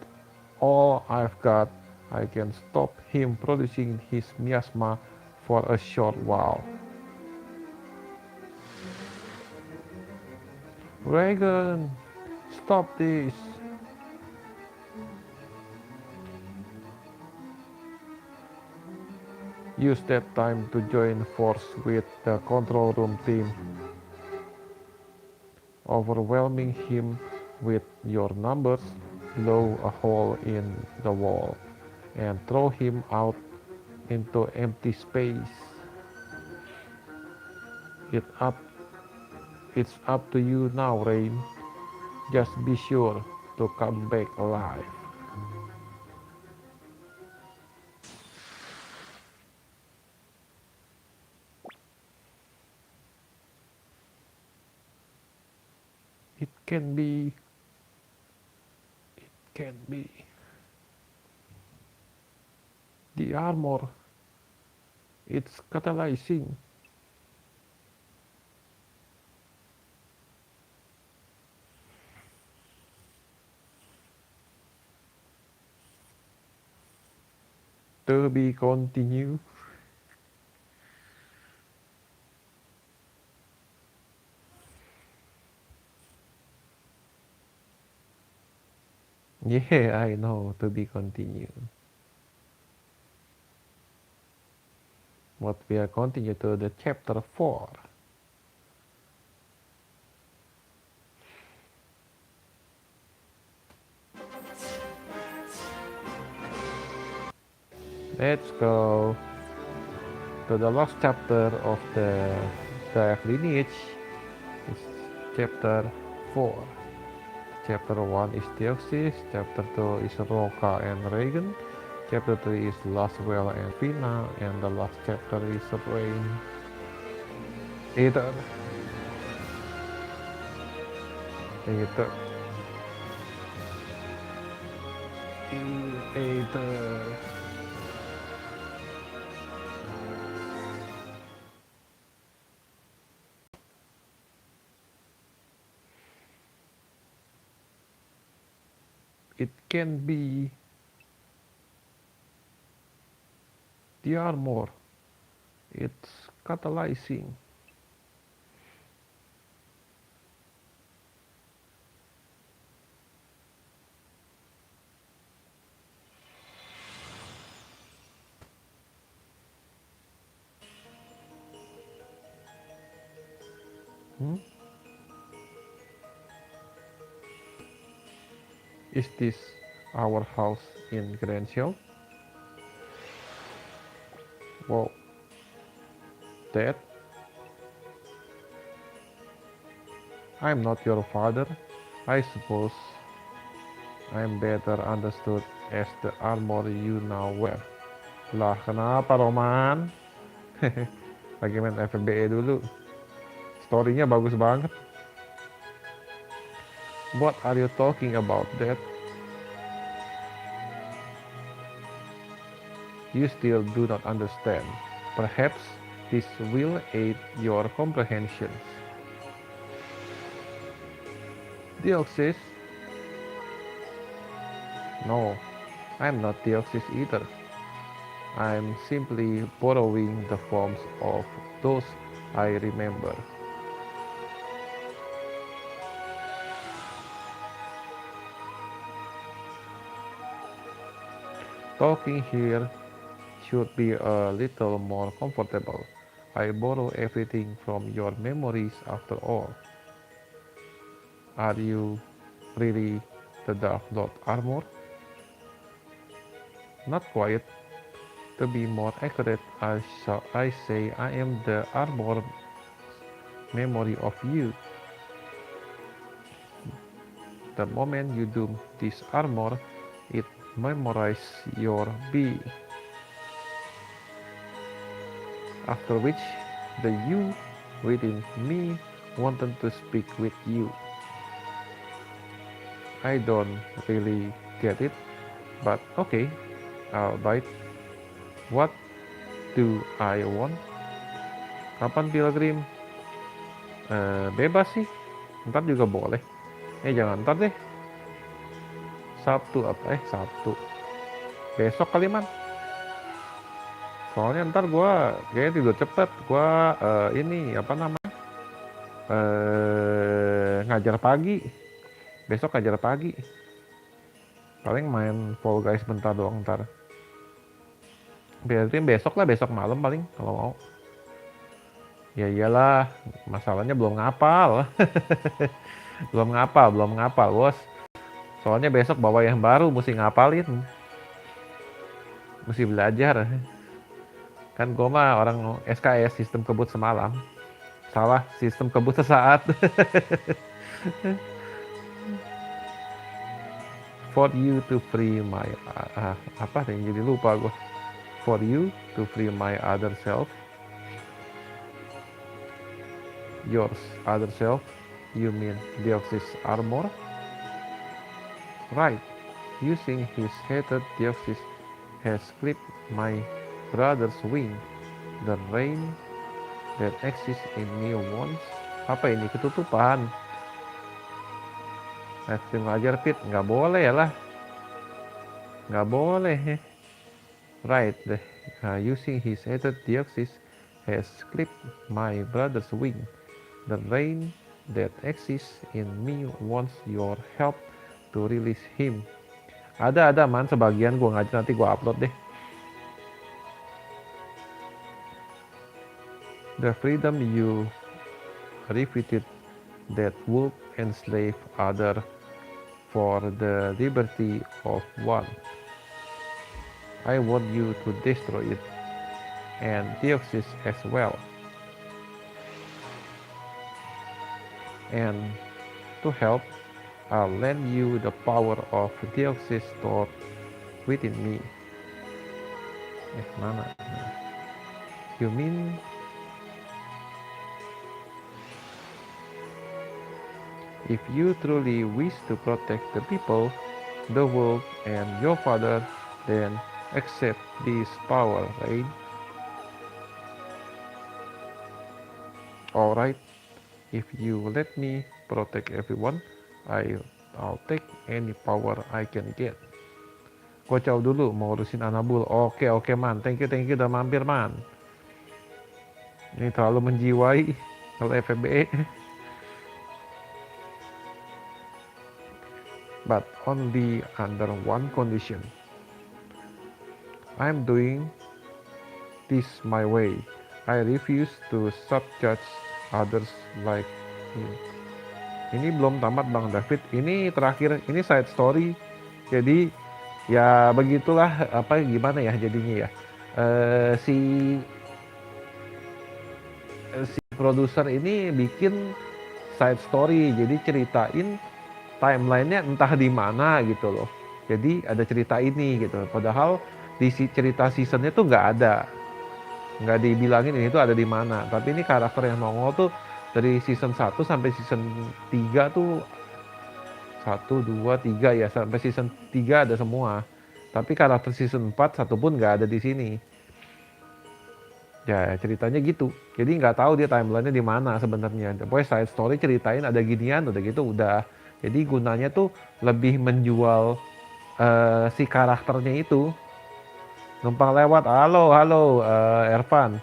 all I've got, I can stop him producing his miasma for a short while. Raegen, stop this. Use that time to join force with the control room team, overwhelming him with your numbers, blow a hole in the wall, and throw him out into empty space. It up, it's up to you now, Rain. Just be sure to come back alive. It can be, can be. The armor, it's catalyzing. To be continued. Yeah, I know, to be continued. But we are continue to the chapter 4. Let's go to the last chapter of the Lineage. It's chapter 4. Chapter 1 is Dioxus, chapter 2 is Roca and Raegen, chapter 3 is Lasswell and Fina, and the last chapter is Raegen. Aether. Aether. Aether. It can be the armor. It's catalyzing. Is this our house in Grand Shell? Wow. Dad? I'm not your father. I suppose I'm better understood as the armor you now wear. Lah, kenapa Roman? Lagi main FFBE dulu. Storynya bagus banget. What are you talking about, Dad? You still do not understand. Perhaps this will aid your comprehension. Dioxus? No, I'm not Dioxus either. I'm simply borrowing the forms of those I remember. Talking here should be a little more comfortable. I borrow everything from your memories after all. Are you really the Dark Lord armor? Not quite. To be more accurate, I say I am the armor memory of you. The moment you do this armor, it memorizes your being. After which, the you within me wanted to speak with you. I don't really get it, but okay, I'll bite. What do I want? Kapan Pilgrim? Bebas sih, ntar juga boleh. Jangan ntar deh. Sabtu apa? Sabtu. Besok kali man. Soalnya ntar gue kayaknya tidur cepet. Gue ini apa namanya? Ngajar pagi. Besok ngajar pagi. Paling main Fall Guys bentar doang ntar. Berarti besok lah, besok malam paling kalau mau. Ya iyalah, masalahnya belum ngapal. belum ngapal bos. Soalnya besok bawa yang baru, mesti ngapalin. Mesti belajar. Kan gue mah orang SKS, sistem kebut semalam. Salah, sistem kebut sesaat. For you to free my... apa yang jadi lupa gue. For you to free my other self. Yours other self. You mean Dioxus armor? Right. Using his hated Dioxus has clipped my brother's wing. The rain that exists in me once. Apa ini? Ketutupan. Livestream ngajar Pit. Nggak boleh ya lah. Nggak boleh. Right. Using his hated Dioxus has clipped my brother's wing. The rain that exists in me wants your help to release him. Ada man sebagian gue ngajar, nanti gue upload deh. The freedom you refuted that would enslave other for the liberty of one. I want you to destroy it, and Dioxus as well. And to help, I'll lend you the power of Dioxus stored within me. Mana? You mean if you truly wish to protect the people, the world, and your father, then accept this power, right? Alright, if you let me protect everyone, I'll take any power I can get. Kocau dulu mau urusin Anabul. Oke man, thank you udah mampir man. Ini terlalu menjiwai kalau FFBE. But only under one condition. I'm doing this my way. I refuse to subjudge others like him. Ini belum tamat Bang David. Ini terakhir, ini side story. Jadi ya begitulah, apa gimana ya jadinya ya. Si produser ini bikin side story, jadi ceritain timelinenya entah di mana gitu loh. Jadi ada cerita ini gitu. Padahal di cerita seasonnya tuh nggak dibilangin ini tuh ada di mana. Tapi ini karakter yang nongol tuh dari season 1 sampai season 3 tuh 1, 2, 3 ya, sampai season 3 ada semua. Tapi karakter season 4 satu pun nggak ada di sini. Ya ceritanya gitu. Jadi nggak tahu dia timelinenya di mana sebenarnya. Pokoknya side story ceritain ada ginian, udah gitu udah. Jadi gunanya tuh lebih menjual si karakternya itu. Numpang lewat, halo Ervan.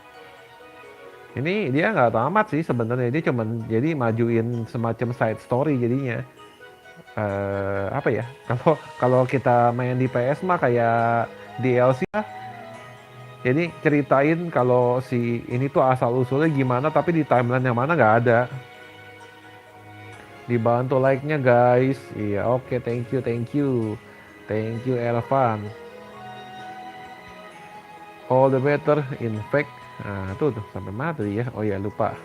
Ini dia nggak tamat sih sebenarnya, dia cuman jadi majuin semacam side story jadinya. Apa ya? Kalau kita main di PS mah kayak DLC lah. Jadi ceritain kalau si ini tuh asal usulnya gimana, tapi di timeline yang mana nggak ada. Dibantu like-nya guys. Iya, oke, thank you Ervan. All the better, in fact. Nah, tuh sampai mana tadi ya? Oh ya, lupa.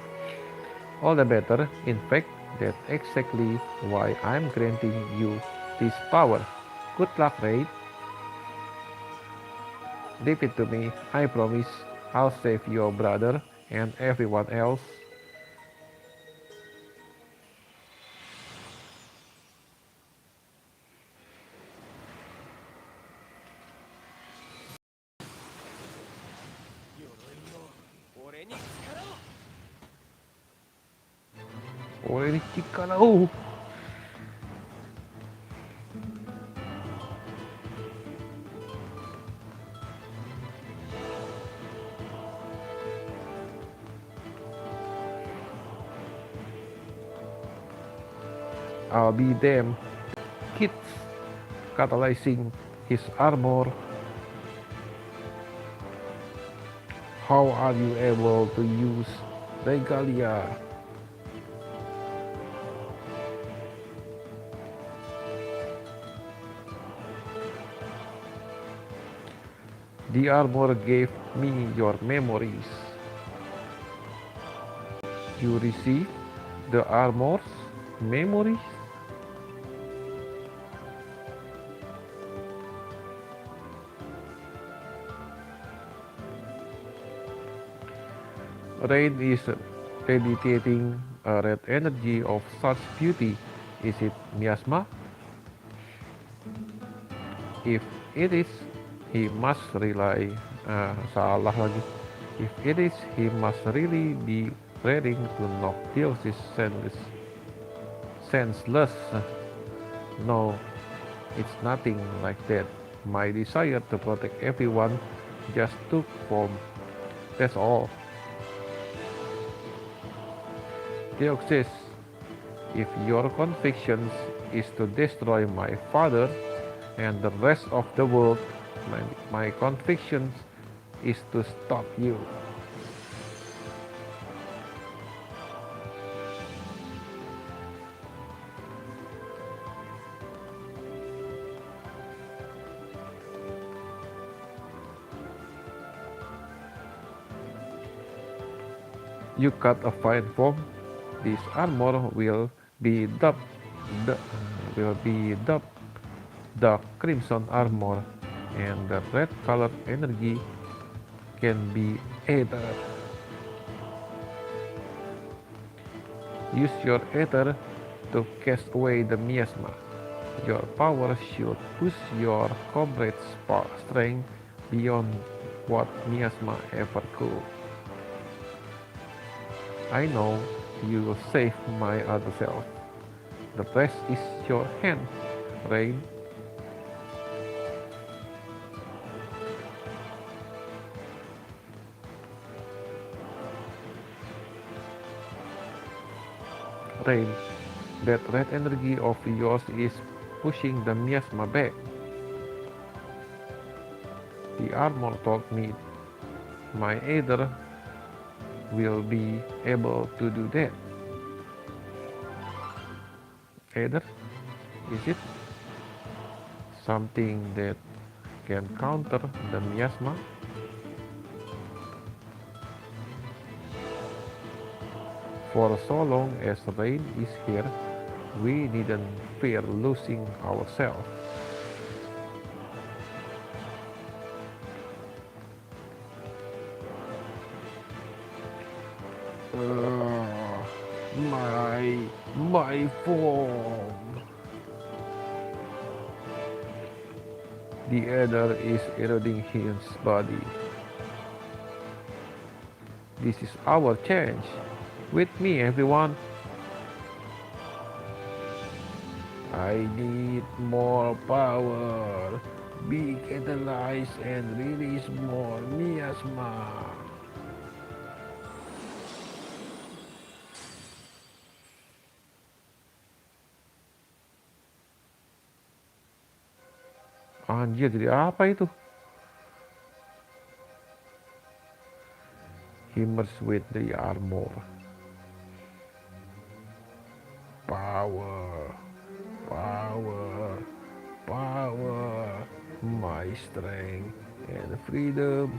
All the better, in fact, that's exactly why I'm granting you this power. Good luck, Raid. Leave it to me. I promise I'll save your brother and everyone else. Oh, ini Cikana. I'll be them kids catalyzing his armor. How are you able to use regalia? The armor gave me your memories. You received the armor's memories? Rain is radiating a red energy of such beauty. Is it miasma? If it is, he must rely. Salah lagi. If it is, he must really be ready to knock Dioxus senseless. No, it's nothing like that. My desire to protect everyone just took form. That's all. Dioxus, if your conviction is to destroy my father and the rest of the world, my conviction is to stop you. You cut a fine form. This armor will be dubbed the crimson armor, and the red colored energy can be Aether. Use your Aether to cast away the miasma. Your power should push your comrade's strength beyond what miasma ever could. I know you will save my other self. The rest is your hand, Rain. Rain, that red energy of yours is pushing the miasma back. The armor told me my Aether will be able to do that. Aether, is it something that can counter the miasma? For so long as Rain is here, we needn't fear losing ourselves. My form. The Aether is eroding his body. This is our chance. With me, everyone. I need more power. Be catalyzed and release more miasma. Anjir, jadi apa itu? He merged with the armor. Power, power, power, my strength and freedom,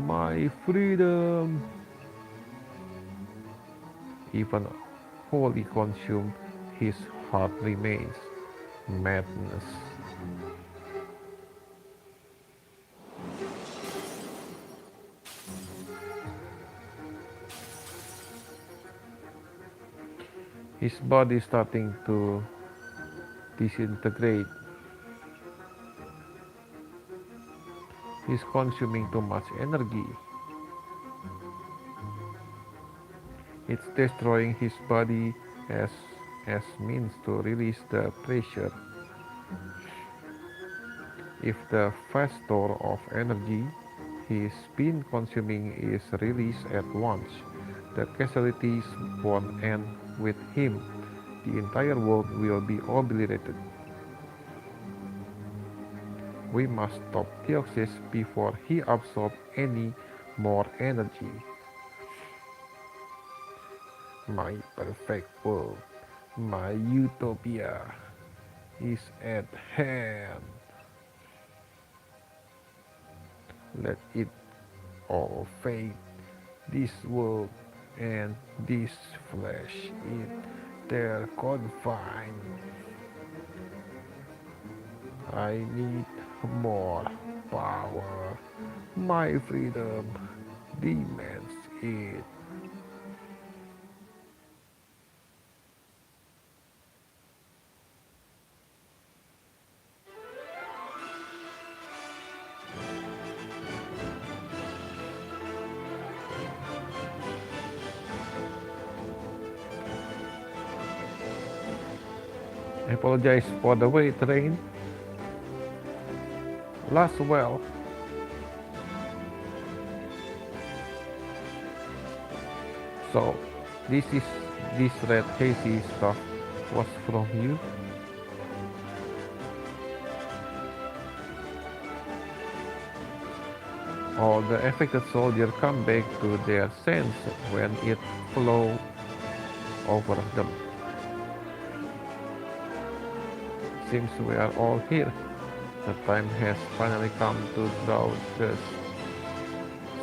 my freedom. Even wholly consumed, his heart remains madness. His body is starting to disintegrate. He's consuming too much energy. It's destroying his body as means to release the pressure. If the vast store of energy he's been consuming is released at once, the casualties won't end with him. The entire world will be obliterated. We must stop Dioxus before he absorbs any more energy. My perfect world, my utopia is at hand. Let it all fade, this world and this flesh in their confine. I need more power. My freedom demands it. I apologize for the wait, Rain. Lasswell. So, this red hazy stuff was from you? Or the affected soldier come back to their sense when it flow over them? Seems we are all here. The time has finally come to draw the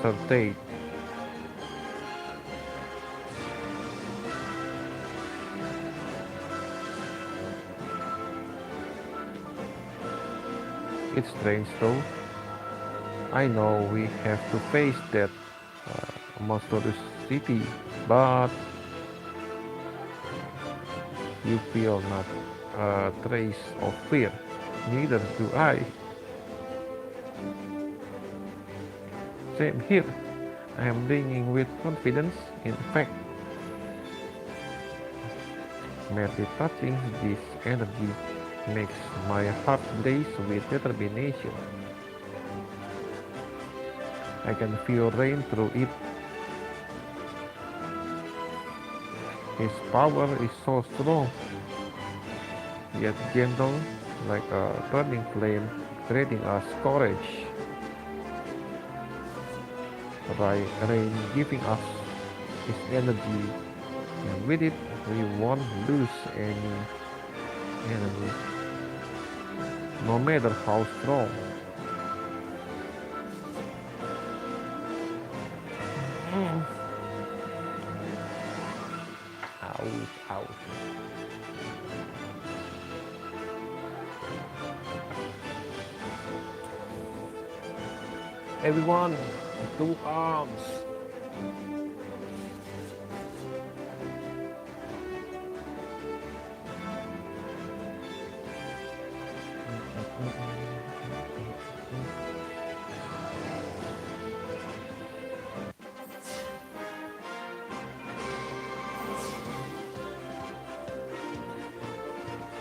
certain. It's strange though. I know we have to face that monstrosity, but you feel not a trace of fear. Neither do I. Same here. I am ringing with confidence. In fact, merely touching this energy makes my heart blaze with determination. I can feel rain through it. His power is so strong, yet gentle, like a burning flame, creating us courage. Rain giving us his energy, and with it, we won't lose any enemy, no matter how strong. Ouch, ouch. Everyone, 2 arms.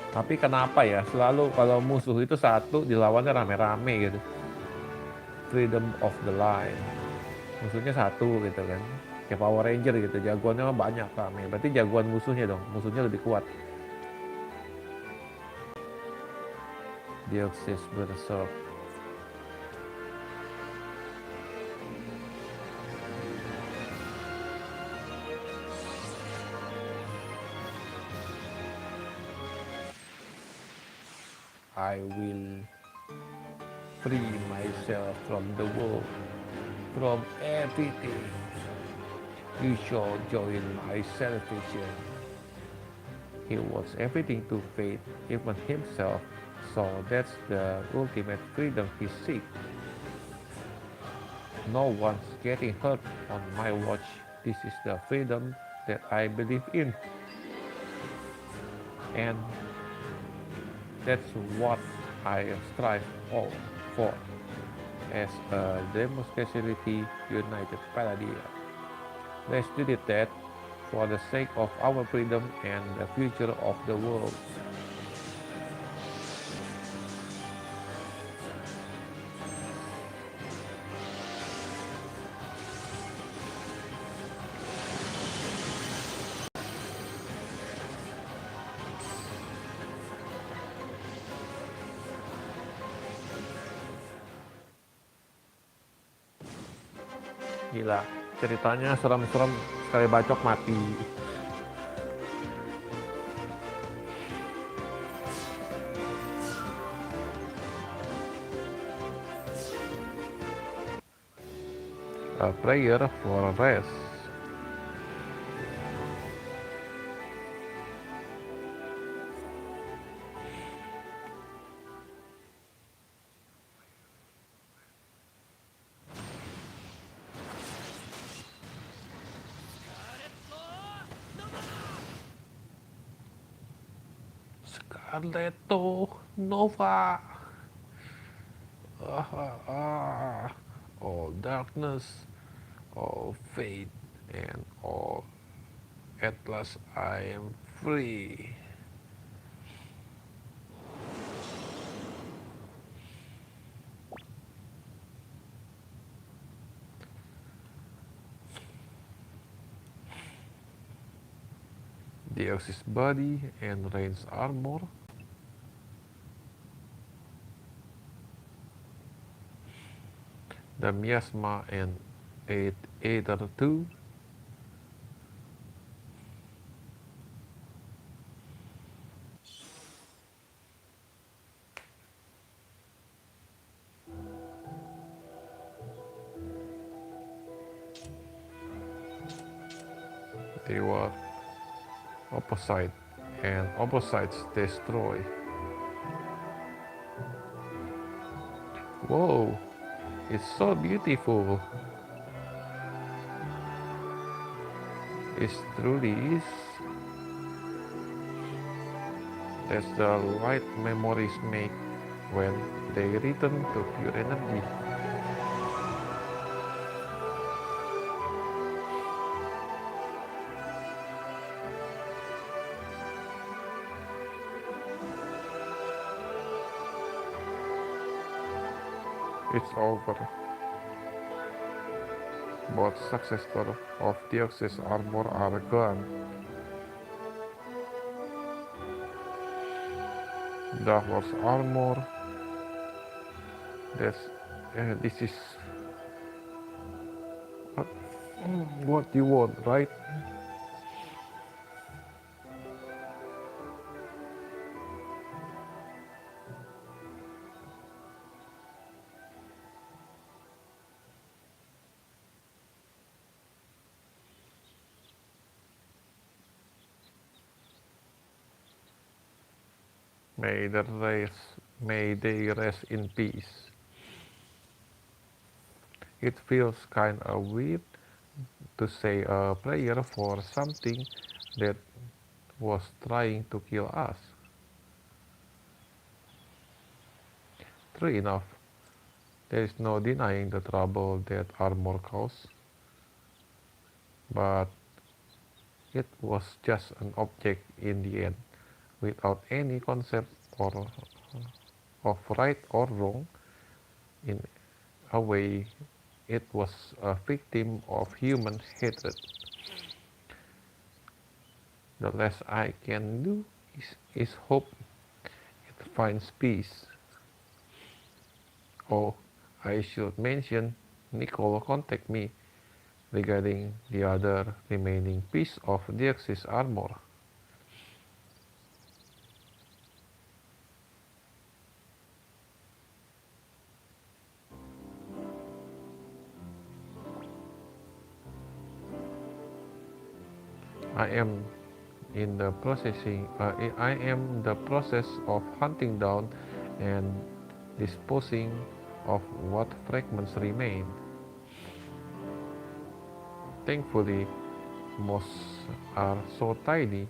Tapi kenapa ya selalu kalau musuh itu satu dilawannya rame-rame gitu. Freedom of the line. Musuhnya satu gitu kan. Kayak Power Ranger gitu, jagoannya banyak rame. Berarti jagoan musuhnya dong, musuhnya lebih kuat. Dioxus berserk. I will free myself from the world, from everything. You shall join my salvation. He wants everything to fade, even himself, so that's the ultimate freedom he seeks. No one's getting hurt on my watch. This is the freedom that I believe in. And that's what I strive for as a democratically united Palladia. Let's do that for the sake of our freedom and the future of the world. gila. Ceritanya serem-serem, sekali bacok mati. A prayer for rest. Scarletto Nova. All darkness, all fate, and all. At last I am free. Dioxus body and Rain's armor. The miasma and Aether 2. They were opposite, and opposites destroy. Whoa, it's so beautiful. It truly is. That's the light memories make when they return to pure energy. It's over. Both successors of Dioxus armor are gone. Dark Lord's armor. This is what you want, right? May they rest in peace. It feels kinda weird to say a prayer for something that was trying to kill us. True enough, there is no denying the trouble that armor caused, but it was just an object in the end, without any concept of right or wrong. In a way, it was a victim of human hatred. The less I can do is hope it finds peace. Oh, I should mention, Nicole contacted me regarding the other remaining piece of Dioxus armor. I am I am the process of hunting down and disposing of what fragments remain. Thankfully, most are so tiny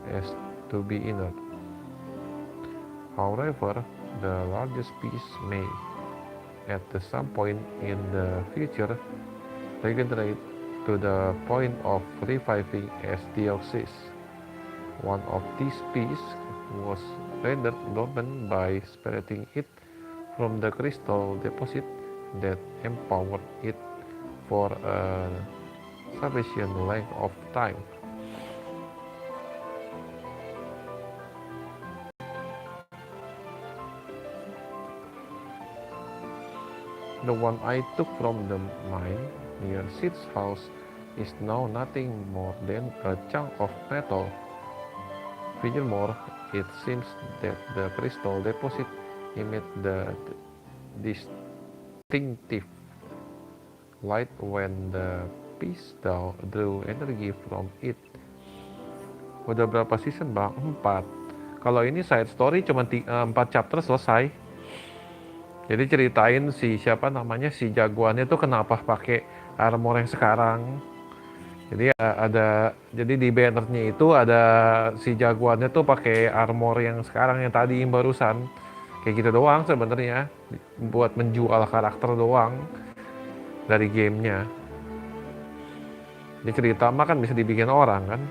as to be inert. However, the largest piece may, at some point in the future, regenerate to the point of reviving as Dioxus. One of these pieces was rendered dormant by separating it from the crystal deposit that empowered it for a sufficient length of time. The one I took from the mine near Sid's house is now nothing more than a chunk of metal. Furthermore, it seems that the crystal deposit emits the distinctive light when the piece drew energy from it. Udah berapa season bang? 4. Kalau ini side story cuma 4 chapter selesai. Jadi ceritain si siapa namanya si jagoannya tuh kenapa pakai armor yang sekarang. Jadi jadi di bannernya itu ada si jagoannya tuh pakai armor yang sekarang yang tadi yang barusan. Kayak gitu doang sebenarnya, buat menjual karakter doang dari gamenya. Jadi cerita mah kan bisa dibikin orang kan.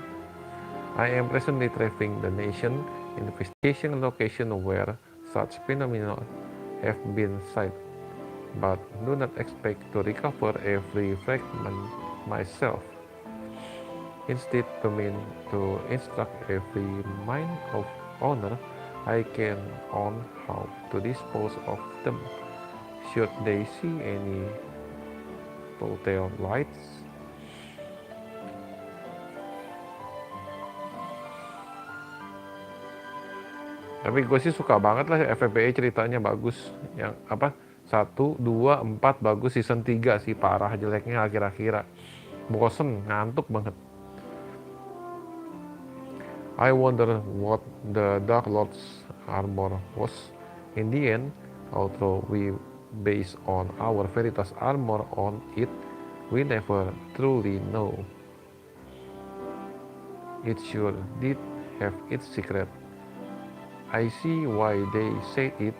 I am presently traveling the nation investigation location where such phenomena have been sighted, but do not expect to recover every fragment myself. Instead, to instruct every mine of owner I can on how to dispose of them, should they see any telltale lights. Tapi gue sih suka banget lah FFBE, ceritanya bagus. Yang apa 1, 2, 4 bagus, season 3 sih parah jeleknya akhir-akhir. Bosen, ngantuk banget. I wonder what the Dark Lord's armor was in the end, although we base on our Veritas armor on it, we never truly know. It sure did have its secret. I see why they said it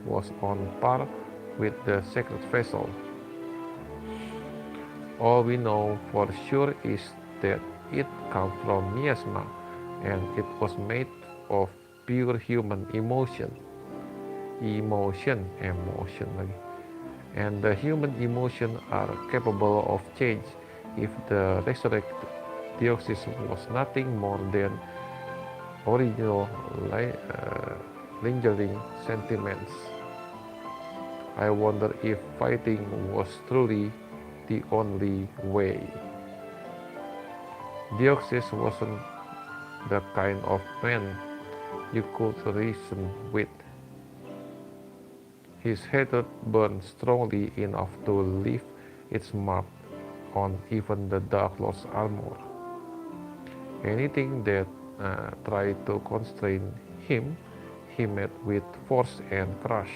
was on par with the sacred vessel. All we know for sure is that it comes from miasma, and it was made of pure human emotion lagi. And the human emotion are capable of change if the resurrected Dioxus was nothing more than original lingering sentiments. I wonder if fighting was truly the only way. Dioxus wasn't the kind of man you could reason with. His hatred burned strongly enough to leave its mark on even the Dark Lord's armor. Anything that tried to constrain him, he met with force and crush.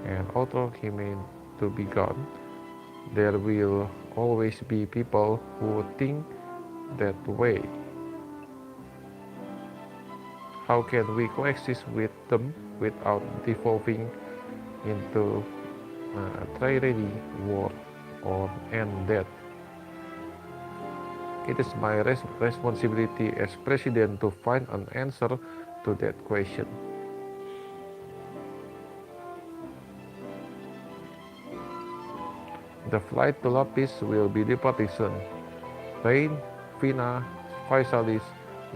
And although he meant to be gone, there will always be people who think that way. How can we coexist with them without devolving into tyranny, war, or and death? It is my responsibility as president to find an answer to that question. The flight to Lapis will be departing soon. Raegen, Fina, Faisalis,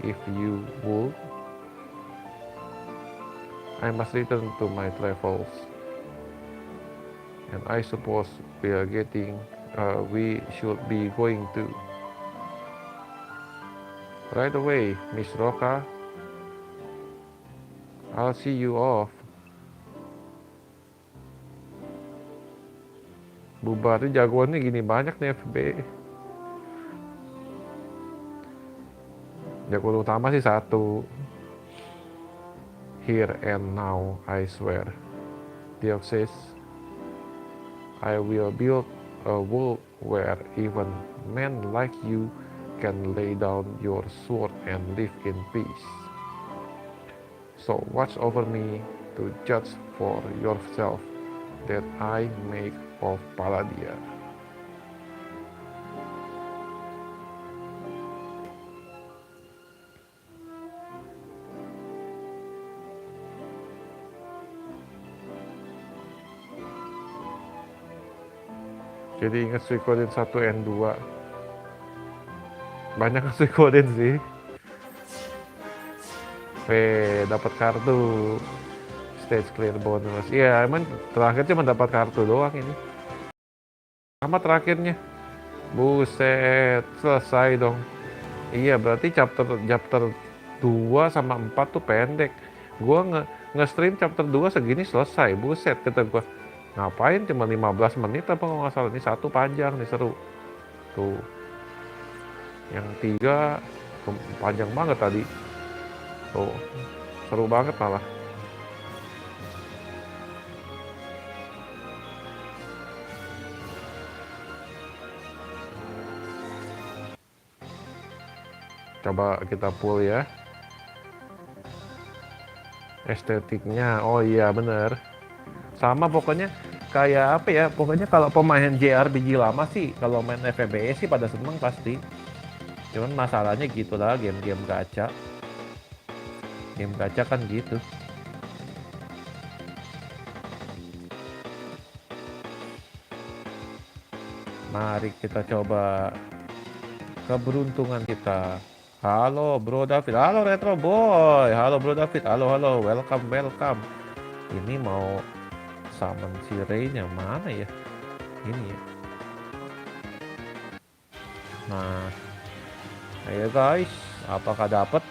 if you would. I must return to my travels. And I suppose we should be going to. Right away, Miss Roca. I'll see you off. Bubarnya jagoannya gini banyak nih FFBE. Jagoan utama sih 1. Here and now, I swear. Dioxus, I will build a world where even men like you can lay down your sword and live in peace. So watch over me to judge for yourself that I make of Palladia. Jadi ingat Suikoden 1 and 2. Banyak Suikoden sih. Dapat kartu Stage clear bonus. Iya, emang terakhir cuma dapat kartu doang ini. Sama terakhirnya. Buset, selesai dong. Iya, berarti chapter 2 sama 4 tuh pendek. Gua nge-stream chapter 2 segini selesai. Buset, kata gua. Ngapain cuma 15 menit apa kalau nggak salah. Ini satu panjang nih, seru. Tuh. Yang 3 panjang banget tadi. Tuh. Seru banget malah. Coba kita pull ya. Estetiknya, oh iya bener. Sama pokoknya kayak apa ya, pokoknya kalau pemain JRPG lama sih, kalau main FFBE sih pada seneng pasti. Cuman masalahnya gitu lah, game-game gacha. Game gacha kan gitu. Mari kita coba keberuntungan kita. Halo Bro David, halo Retro Boy, halo Bro David, halo, welcome. Ini mau summon si Rain yang mana ya? Ini ya. Nah, ayo guys, apakah dapat?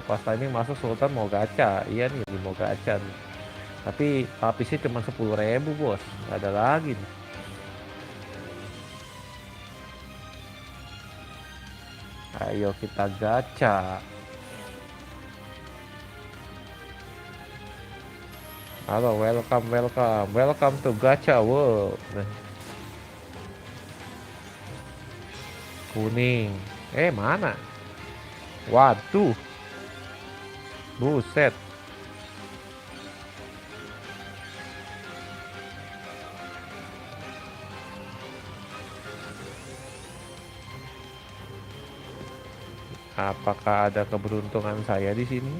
Pas timing masuk Sultan mau gacha, iya nih mau gacha nih. Tapi hapisnya cuma 10.000 bos, nggak ada lagi nih. Ayo kita gacha. Halo, welcome to Gacha World. Nah, kuning. Mana? Waduh, buset. Apakah ada keberuntungan saya di sini?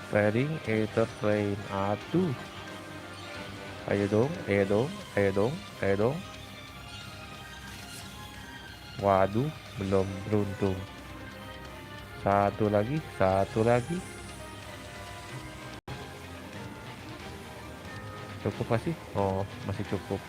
Trading Aether Train. Aduh. Ayo dong. Waduh, belum beruntung. Satu lagi. Cukup masih? Oh, masih cukup.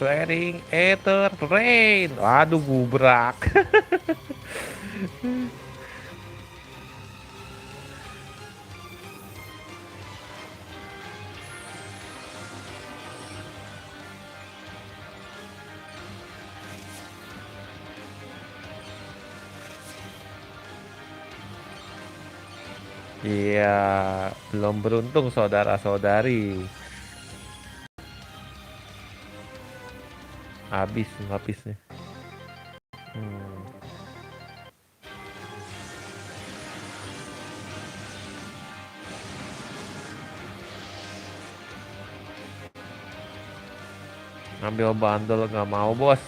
Trading Aether Train. Waduh, gubrak. Iya, belum beruntung saudara-saudari. Habis nih. Ambil bandel nggak mau bos.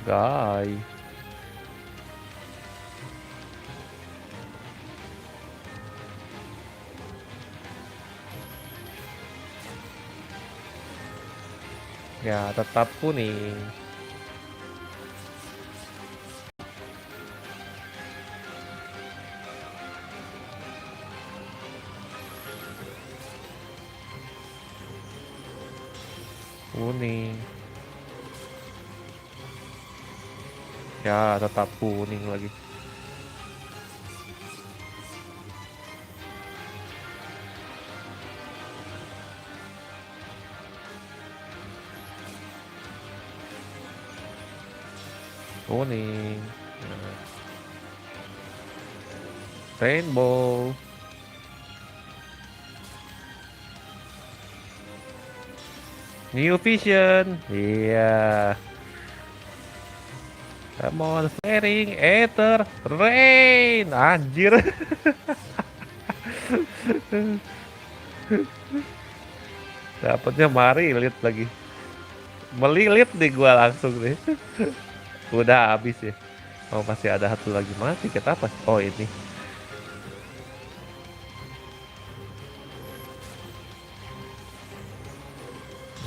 Guys. Ya, tetap kuning. Kuning. Ya, tetap kuning lagi. Kuning. Nah. Rainbow. New Vision. Iya. Come on, flaring, Aether, Rain. Anjir. Dapatnya mari lihat lagi. Melilit nih gua langsung nih. Udah habis ya. Oh masih ada satu lagi mati. Kita apa? Oh ini.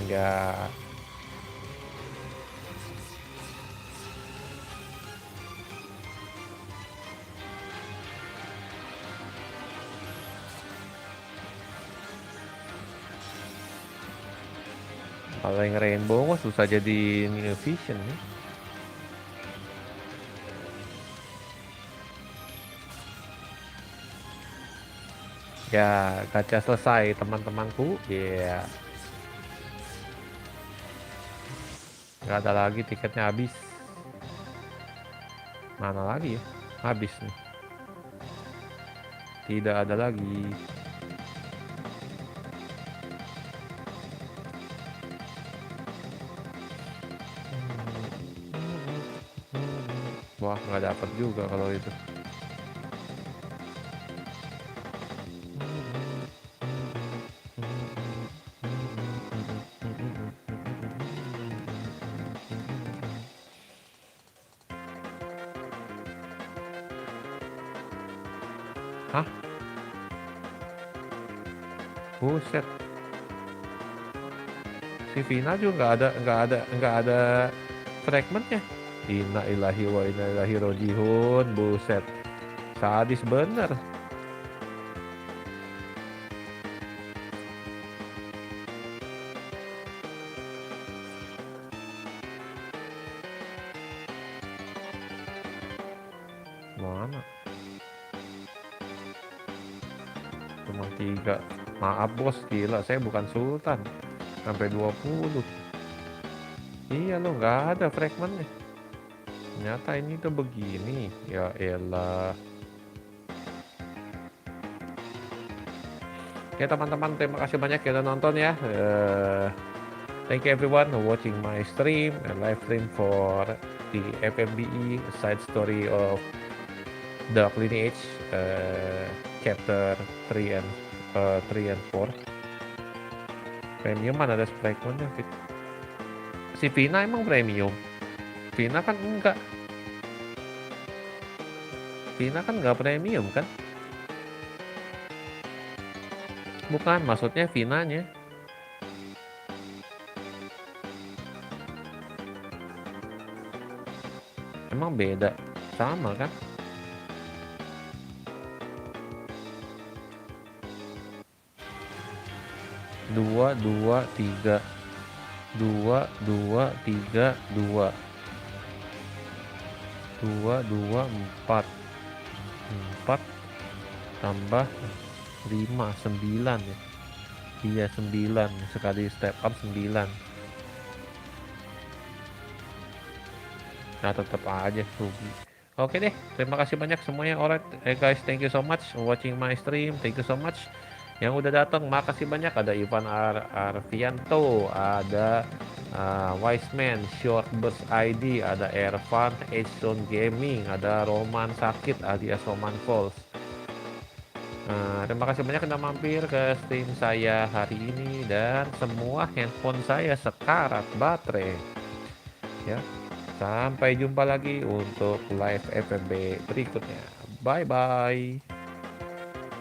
Enggak. Kalau yang rainbow mah susah jadi new vision nih. Ya, gacha selesai teman-temanku. Ya, nggak ada lagi tiketnya habis. Mana lagi ya? Habis nih. Tidak ada lagi. Wah, nggak dapat juga kalau itu. Hah? Buset. Si Fina juga nggak ada fragmentnya. Inna ilahi wa inna ilahi rojiun. Buset. Sadis bener. Mana? Cuma 3. Maaf bos, gila saya bukan sultan. Sampai 20. Iya lo nggak ada fragmentnya. Ternyata ini tuh begini. Ya elah. Oke teman-teman, terima kasih banyak yang udah nonton ya. Thank you everyone for watching my stream and live stream for the FFBE side story of the Lineage chapter 3 and 4. Premium mana ada fragmentnya? Si Fina emang premium? Fina kan enggak. Fina kan enggak premium kan? Bukan, maksudnya Finanya. Emang beda? Sama kan? Dua, dua, tiga. 2, 2, 3, 2. 2, 2, 4. 4 tambah 5, 9 ya. Iya 9, sekali step up 9. Nah tetap aja rugi. Oke deh, terima kasih banyak semuanya. Alright guys, thank you so much watching my stream. Thank you so much yang udah datang, makasih banyak. Ada Ivan Arvianto, ada Wiseman, Shortburst ID, ada Ervan, Edson Gaming, ada Roman Sakit alias Roman Falls. Terima kasih banyak udah mampir ke stream saya hari ini, dan semua handphone saya sekarat baterai ya. Sampai jumpa lagi untuk live FFB berikutnya. Bye bye.